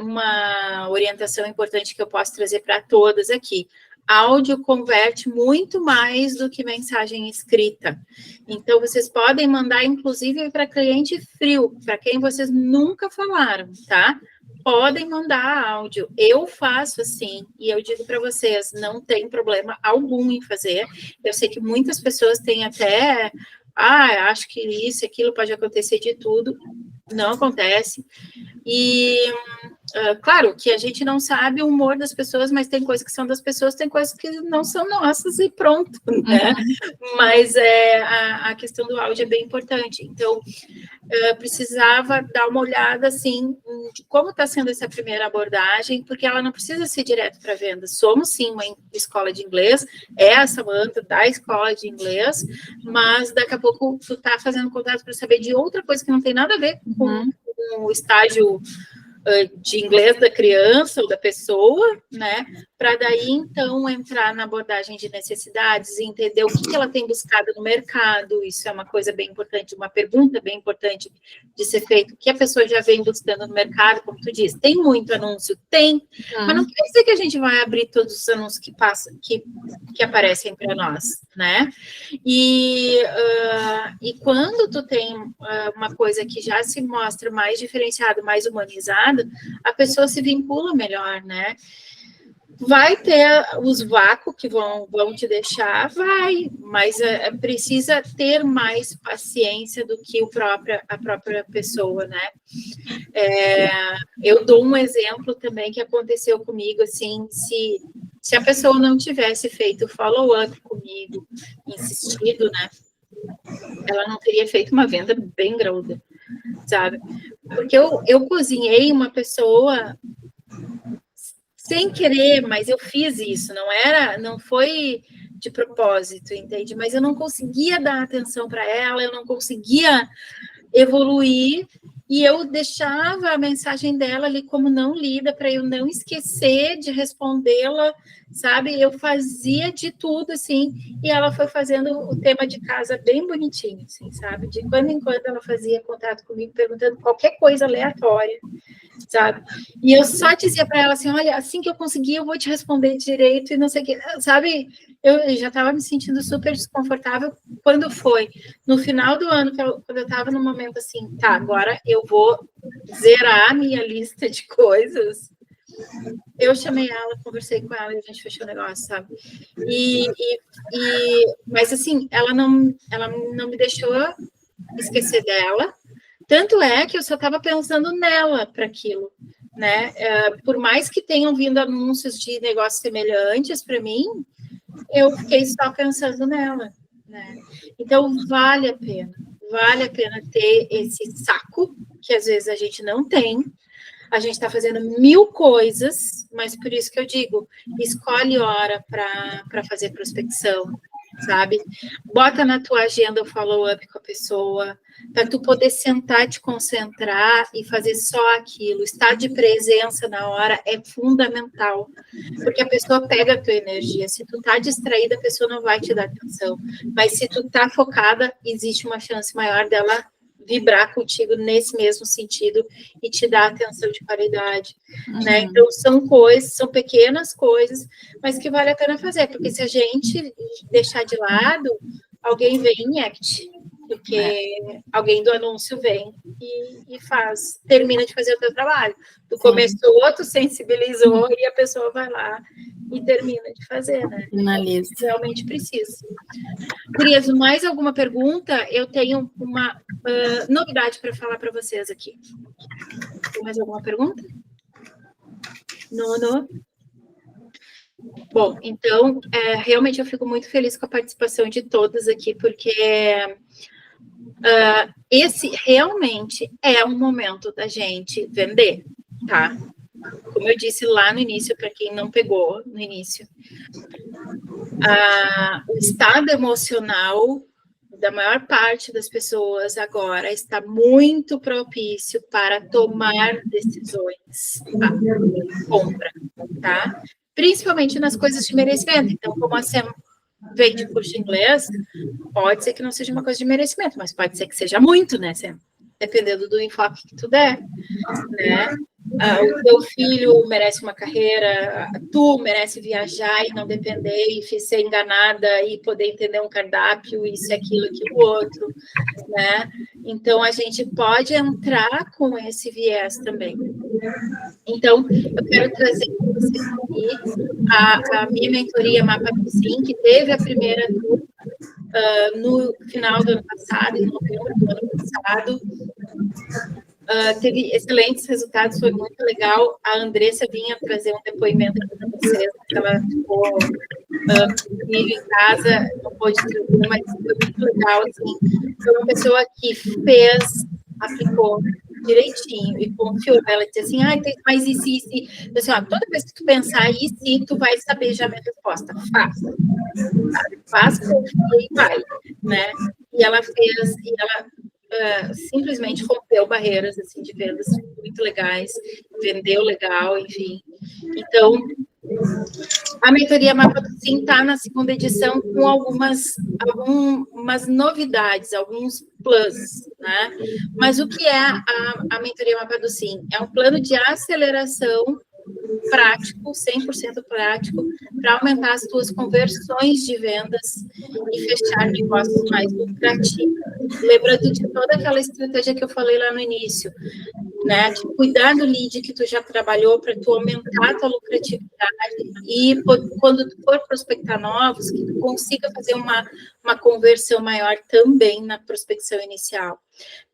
S1: Uma orientação importante que eu posso trazer para todas aqui: áudio converte muito mais do que mensagem escrita. Então, vocês podem mandar, inclusive, para cliente frio, para quem vocês nunca falaram, tá? Podem mandar áudio. Eu faço assim, e eu digo para vocês, não tem problema algum em fazer. Eu sei que muitas pessoas têm até, acho que isso, aquilo, pode acontecer de tudo. Não acontece. E, claro, que a gente não sabe o humor das pessoas, mas tem coisas que são das pessoas, tem coisas que não são nossas, e pronto, né? Mas a questão do áudio é bem importante. Então, precisava dar uma olhada, assim, de como está sendo essa primeira abordagem, porque ela não precisa ser direto para venda. Somos, sim, uma escola de inglês, é a Samantha da escola de inglês, mas daqui a pouco tu tá fazendo contato para saber de outra coisa que não tem nada a ver com o estágio de inglês da criança ou da pessoa, né? Para daí, então, entrar na abordagem de necessidades e entender o que ela tem buscado no mercado. Isso é uma coisa bem importante, uma pergunta bem importante de ser feita. O que a pessoa já vem buscando no mercado, como tu diz? Tem muito anúncio? Tem, mas não quer dizer que a gente vai abrir todos os anúncios que aparecem para nós, né? E quando tu tem uma coisa que já se mostra mais diferenciada, mais humanizada, a pessoa se vincula melhor, né? Vai ter os vácuos que vão te deixar, mas precisa ter mais paciência do que a própria pessoa, né? Eu dou um exemplo também que aconteceu comigo, assim, Se a pessoa não tivesse feito follow-up comigo, insistido, né, ela não teria feito uma venda bem graúda, sabe? Porque eu cozinhei uma pessoa sem querer, mas eu fiz isso, não foi de propósito, entende? Mas eu não conseguia dar atenção para ela, eu não conseguia evoluir, e eu deixava a mensagem dela ali como não lida, para eu não esquecer de respondê-la, sabe? Eu fazia de tudo, assim, e ela foi fazendo o tema de casa bem bonitinho, assim, sabe? De quando em quando ela fazia contato comigo, perguntando qualquer coisa aleatória, sabe? E eu só dizia para ela assim, olha, assim que eu conseguir, eu vou te responder direito, e não sei o que, sabe? Eu já estava me sentindo super desconfortável. Quando foi? No final do ano, quando eu estava no momento assim, tá, agora eu vou zerar a minha lista de coisas. Eu chamei ela, conversei com ela e a gente fechou o negócio, sabe? Mas assim, ela não me deixou esquecer dela. Tanto é que eu só estava pensando nela para aquilo, né? Por mais que tenham vindo anúncios de negócios semelhantes para mim, eu fiquei só pensando nela, né? Então, vale a pena ter esse saco, que às vezes a gente não tem. A gente está fazendo 1000 coisas, mas por isso que eu digo, escolhe hora para fazer prospecção, sabe? Bota na tua agenda o follow-up com a pessoa, para tu poder sentar, te concentrar e fazer só aquilo. Estar de presença na hora é fundamental, porque a pessoa pega a tua energia. Se tu tá distraída, a pessoa não vai te dar atenção. Mas se tu tá focada, existe uma chance maior dela vibrar contigo nesse mesmo sentido e te dar atenção de qualidade, né? Então, são pequenas coisas, mas que vale a pena fazer, porque se a gente deixar de lado, alguém vem em act, porque alguém do anúncio vem e termina de fazer o teu trabalho. Tu começou, tu sensibilizou e a pessoa vai lá e termina de fazer, né?
S7: Finaliza.
S1: Realmente precisa. Cris, mais alguma pergunta? Eu tenho uma novidade para falar para vocês aqui. Tem mais alguma pergunta? Não? Bom, então, realmente eu fico muito feliz com a participação de todos aqui, porque esse realmente é um momento da gente vender, tá? Como eu disse lá no início, para quem não pegou no início, o estado emocional da maior parte das pessoas agora está muito propício para tomar decisões de compra, tá? Principalmente nas coisas de merecimento. Então, como a Sam vem de curso de inglês, pode ser que não seja uma coisa de merecimento, mas pode ser que seja muito, né, Sam? Dependendo do enfoque que tu der, né? O teu filho merece uma carreira, tu merece viajar e não depender e ser enganada e poder entender um cardápio, isso, aquilo, aquilo, outro, né? Então, a gente pode entrar com esse viés também. Então, eu quero trazer para vocês aqui a minha mentoria Mapa do Sim, que teve a primeira no final do ano passado, em novembro do ano passado. Teve excelentes resultados, foi muito legal. A Andressa vinha trazer um depoimento para vocês, que ela ficou em casa, não pôde trazer, mas foi muito legal, assim. Foi uma pessoa que aplicou direitinho e confiou. Ela disse assim, tem mais isso. Eu disse, toda vez que tu pensar isso, tu vai saber já a minha resposta. Faça. Faz, confia e vai, né? E ela fez, simplesmente rompeu barreiras assim, de vendas muito legais, vendeu legal, enfim. Então, a mentoria Mapa do Sim está na segunda edição com algumas novidades, alguns plus, né? Mas o que é a mentoria Mapa do Sim? É um plano de aceleração prático, 100% prático, para aumentar as tuas conversões de vendas e fechar negócios mais lucrativos. Lembrando de toda aquela estratégia que eu falei lá no início, né? De cuidar do lead que tu já trabalhou para tu aumentar a tua lucratividade e quando tu for prospectar novos, que tu consiga fazer uma conversão maior também na prospecção inicial.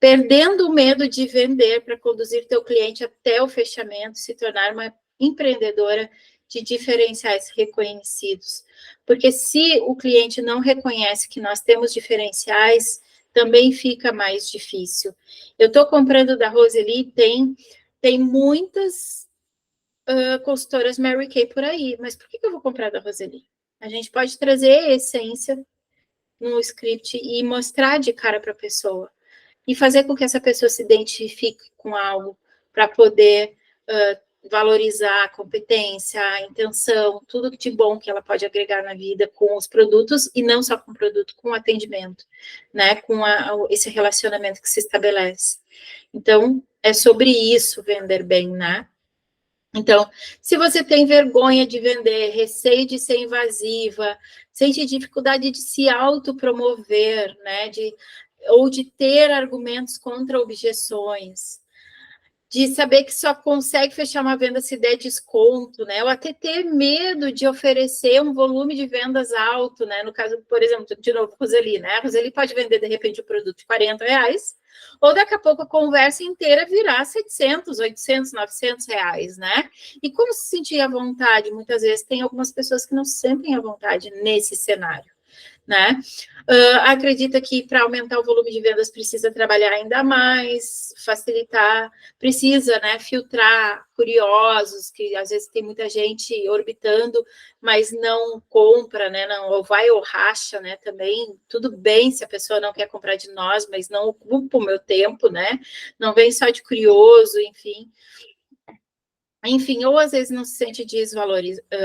S1: Perdendo o medo de vender para conduzir teu cliente até o fechamento, se tornar uma empreendedora de diferenciais reconhecidos. Porque se o cliente não reconhece que nós temos diferenciais, também fica mais difícil. Eu estou comprando da Roseli, tem muitas consultoras Mary Kay por aí, mas por que eu vou comprar da Roseli? A gente pode trazer a essência no script e mostrar de cara para a pessoa. E fazer com que essa pessoa se identifique com algo para poder valorizar a competência, a intenção, tudo de bom que ela pode agregar na vida com os produtos, e não só com o produto, com o atendimento, né? Com esse relacionamento que se estabelece. Então, é sobre isso vender bem, né? Então, se você tem vergonha de vender, receio de ser invasiva, sente dificuldade de se autopromover, né? Ou de ter argumentos contra objeções, de saber que só consegue fechar uma venda se der desconto, né? Ou até ter medo de oferecer um volume de vendas alto, né? No caso, por exemplo, de novo, Roseli, né? A Roseli pode vender, de repente, o produto de R$40, ou daqui a pouco a conversa inteira virar 700, 800, 900 reais, né? E como se sentir à vontade? Muitas vezes tem algumas pessoas que não se sentem à vontade nesse cenário, né? Acredita que para aumentar o volume de vendas precisa trabalhar ainda mais, facilitar, precisa, né, filtrar curiosos, que às vezes tem muita gente orbitando, mas não compra, né, não, ou vai ou racha, né, também, tudo bem se a pessoa não quer comprar de nós, mas não ocupa o meu tempo, né, não vem só de curioso, enfim, ou às vezes não se sente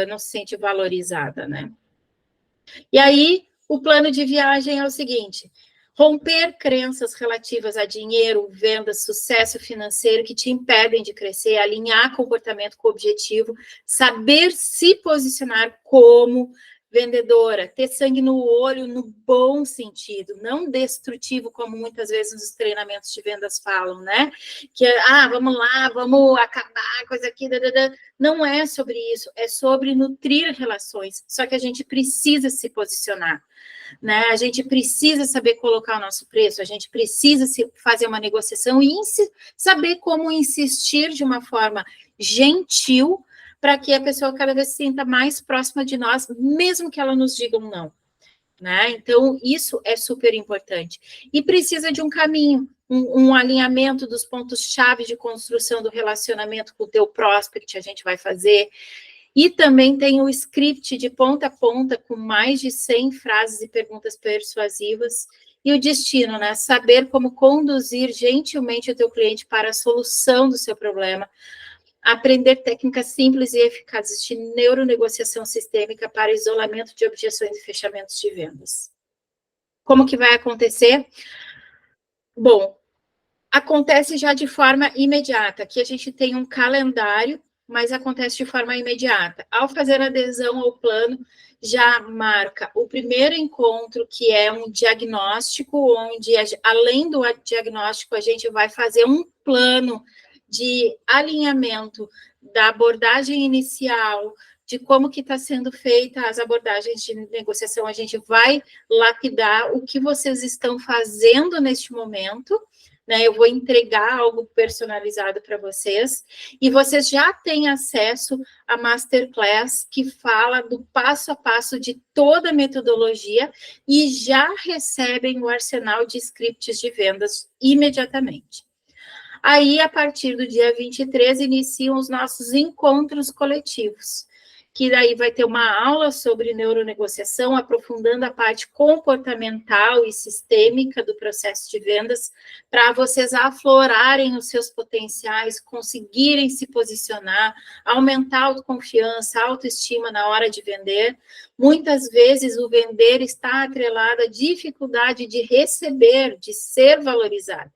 S1: não se sente valorizada, né. E aí, o plano de viagem é o seguinte: romper crenças relativas a dinheiro, vendas, sucesso financeiro que te impedem de crescer, alinhar comportamento com o objetivo, saber se posicionar como vendedora, ter sangue no olho no bom sentido, não destrutivo, como muitas vezes os treinamentos de vendas falam, né? Que vamos lá, vamos acabar, coisa aqui, não é sobre isso, é sobre nutrir relações, só que a gente precisa se posicionar, né? A gente precisa saber colocar o nosso preço, a gente precisa fazer uma negociação e saber como insistir de uma forma gentil para que a pessoa cada vez se sinta mais próxima de nós, mesmo que ela nos diga um não, né? Então, isso é super importante. E precisa de um caminho, um alinhamento dos pontos-chave de construção do relacionamento com o teu prospect, a gente vai fazer. E também tem o script de ponta a ponta, com mais de 100 frases e perguntas persuasivas. E o destino, né? Saber como conduzir gentilmente o teu cliente para a solução do seu problema. Aprender técnicas simples e eficazes de neuronegociação sistêmica para isolamento de objeções e fechamentos de vendas. Como que vai acontecer? Bom, acontece já de forma imediata. Aqui a gente tem um calendário, mas acontece de forma imediata. Ao fazer adesão ao plano, já marca o primeiro encontro, que é um diagnóstico, onde, além do diagnóstico, a gente vai fazer um plano de alinhamento da abordagem inicial, de como que está sendo feita as abordagens de negociação. A gente vai lapidar o que vocês estão fazendo neste momento, né? Eu vou entregar algo personalizado para vocês, e vocês já têm acesso à Masterclass, que fala do passo a passo de toda a metodologia, e já recebem o arsenal de scripts de vendas imediatamente. Aí, a partir do dia 23, iniciam os nossos encontros coletivos, que daí vai ter uma aula sobre neuronegociação, aprofundando a parte comportamental e sistêmica do processo de vendas, para vocês aflorarem os seus potenciais, conseguirem se posicionar, aumentar a autoconfiança, a autoestima na hora de vender. Muitas vezes o vender está atrelado à dificuldade de receber, de ser valorizado,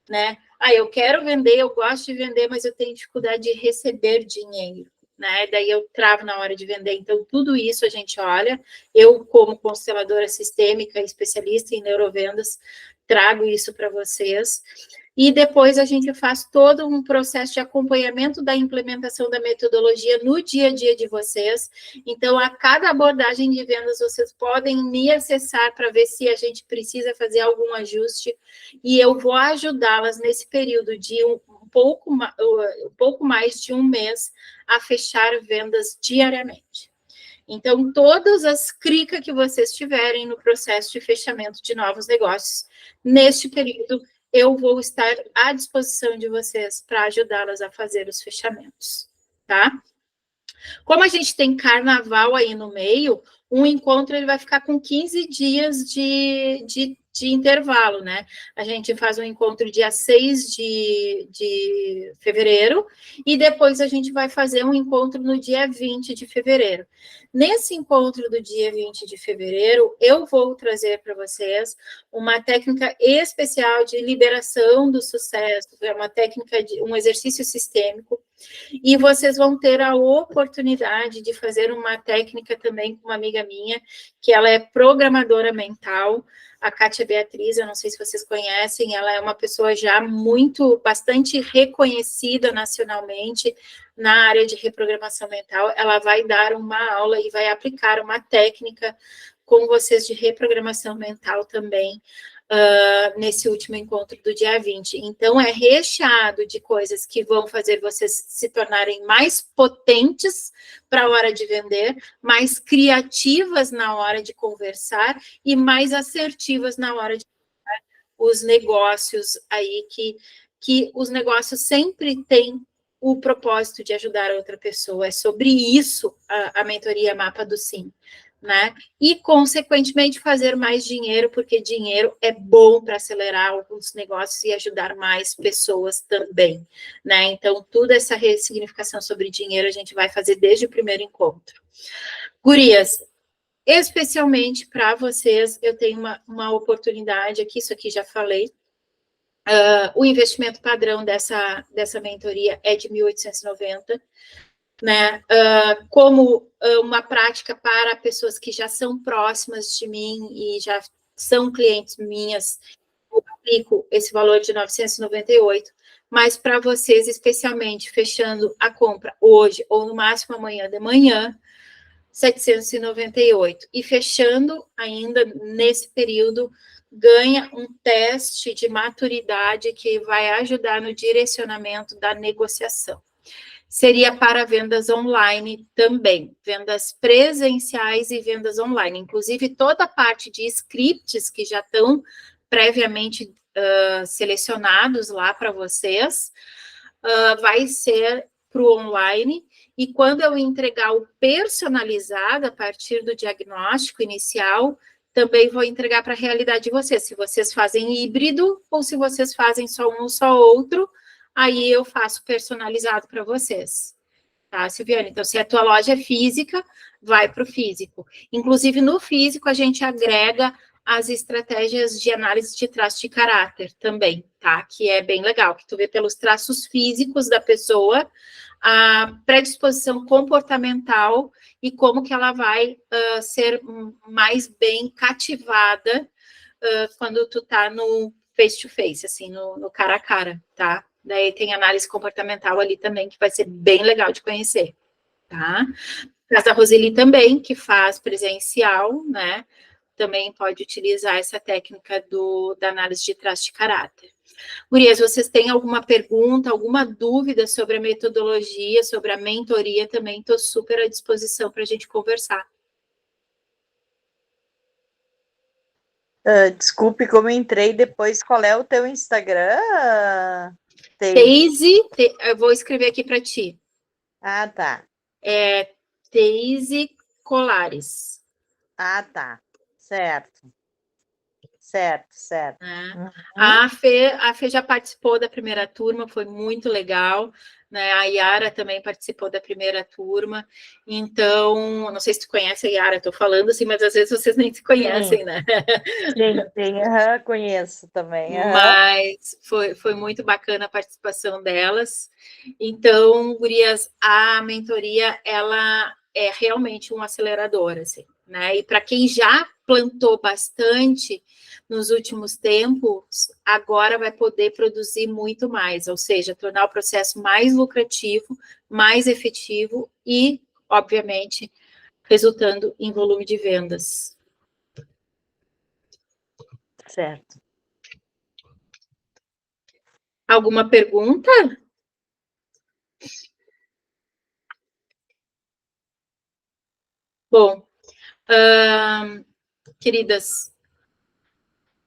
S1: né? Eu quero vender, eu gosto de vender, mas eu tenho dificuldade de receber dinheiro, né? Daí eu travo na hora de vender. Então, tudo isso a gente olha. Eu, como consteladora sistêmica, especialista em neurovendas, trago isso para vocês. E depois a gente faz todo um processo de acompanhamento da implementação da metodologia no dia a dia de vocês. Então, a cada abordagem de vendas, vocês podem me acessar para ver se a gente precisa fazer algum ajuste, e eu vou ajudá-las nesse período de um pouco mais de um mês a fechar vendas diariamente. Então, todas as cricas que vocês tiverem no processo de fechamento de novos negócios, neste período, eu vou estar à disposição de vocês para ajudá-las a fazer os fechamentos, tá? Como a gente tem carnaval aí no meio, um encontro ele vai ficar com 15 dias de intervalo, né? A gente faz um encontro dia 6 de fevereiro e depois a gente vai fazer um encontro no dia 20 de fevereiro. Nesse encontro do dia 20 de fevereiro, eu vou trazer para vocês uma técnica especial de liberação do sucesso, é uma técnica de um exercício sistêmico, e vocês vão ter a oportunidade de fazer uma técnica também com uma amiga minha, que ela é programadora mental, a Kátia Beatriz, eu não sei se vocês conhecem, ela é uma pessoa já bastante reconhecida nacionalmente na área de reprogramação mental. Ela vai dar uma aula e vai aplicar uma técnica com vocês de reprogramação mental também, nesse último encontro do dia 20. Então, é recheado de coisas que vão fazer vocês se tornarem mais potentes para a hora de vender, mais criativas na hora de conversar e mais assertivas na hora de os negócios aí, que os negócios sempre têm o propósito de ajudar a outra pessoa. É sobre isso a mentoria Mapa do Sim, né? E, consequentemente, fazer mais dinheiro, porque dinheiro é bom para acelerar alguns negócios e ajudar mais pessoas também, né? Então, toda essa ressignificação sobre dinheiro a gente vai fazer desde o primeiro encontro. Gurias, especialmente para vocês, eu tenho uma oportunidade aqui, isso aqui já falei. O investimento padrão dessa mentoria é de 1.890, né, como uma prática para pessoas que já são próximas de mim e já são clientes minhas, eu aplico esse valor de 998, mas para vocês, especialmente, fechando a compra hoje, ou no máximo amanhã de manhã, 798, e fechando ainda nesse período, ganha um teste de maturidade que vai ajudar no direcionamento da negociação. Seria para vendas online também, vendas presenciais e vendas online. Inclusive, toda a parte de scripts que já estão previamente selecionados lá para vocês, vai ser para o online. E quando eu entregar o personalizado, a partir do diagnóstico inicial, também vou entregar para a realidade de vocês. Se vocês fazem híbrido ou se vocês fazem só um ou só outro, aí eu faço personalizado para vocês, tá, Silviane? Então, se a tua loja é física, vai para o físico. Inclusive, no físico, a gente agrega as estratégias de análise de traços de caráter também, tá? Que é bem legal, que tu vê pelos traços físicos da pessoa, a predisposição comportamental e como que ela vai ser mais bem cativada quando tu tá no face-to-face, assim, no cara a cara, tá? Daí tem análise comportamental ali também, que vai ser bem legal de conhecer, tá? Mas a Roseli também, que faz presencial, né? Também pode utilizar essa técnica da análise de traço de caráter. Gurias, vocês têm alguma pergunta, alguma dúvida sobre a metodologia, sobre a mentoria também? Estou super à disposição para a gente conversar.
S6: Desculpe como entrei depois, qual é o teu Instagram?
S1: Teise, eu vou escrever aqui para ti.
S6: Ah, tá.
S1: É Teise Colares.
S6: Ah, tá. Certo. Certo.
S1: Né? A Fê já participou da primeira turma, foi muito legal, né? A Yara também participou da primeira turma, então, não sei se tu conhece a Yara, estou falando assim, mas às vezes vocês nem se conhecem, né?
S6: Sim, conheço também.
S1: Mas foi muito bacana a participação delas. Então, gurias, a mentoria, ela é realmente um acelerador, assim, né? E para quem já plantou bastante nos últimos tempos, agora vai poder produzir muito mais, ou seja, tornar o processo mais lucrativo, mais efetivo e, obviamente, resultando em volume de vendas.
S6: Certo.
S1: Alguma pergunta? Bom, queridas,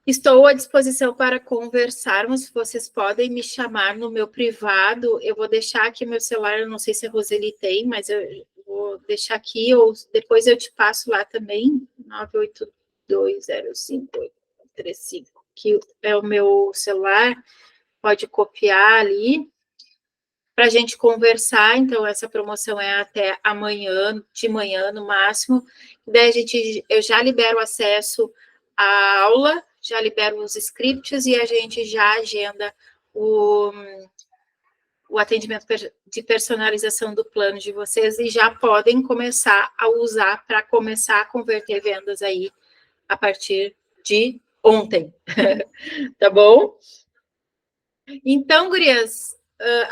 S1: estou à disposição para conversarmos. Vocês podem me chamar no meu privado. Eu vou deixar aqui meu celular, eu não sei se a Roseli tem, mas eu vou deixar aqui, ou depois eu te passo lá também, 9820535, que é o meu celular, pode copiar ali, para a gente conversar. Então, essa promoção é até amanhã, de manhã, no máximo. Daí eu já libero acesso à aula, já libero os scripts e a gente já agenda o atendimento de personalização do plano de vocês e já podem começar a usar para começar a converter vendas aí a partir de ontem. Tá bom? Então, gurias,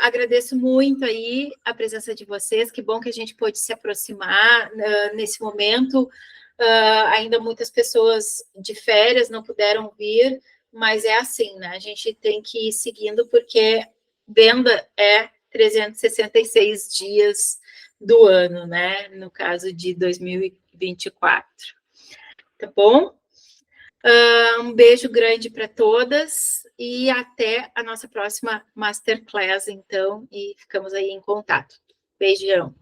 S1: agradeço muito aí a presença de vocês, que bom que a gente pôde se aproximar nesse momento. Ainda muitas pessoas de férias não puderam vir, mas é assim, né? A gente tem que ir seguindo, porque venda é 366 dias do ano, né? No caso de 2024. Tá bom? Um beijo grande para todas e até a nossa próxima Masterclass, então, e ficamos aí em contato. Beijão.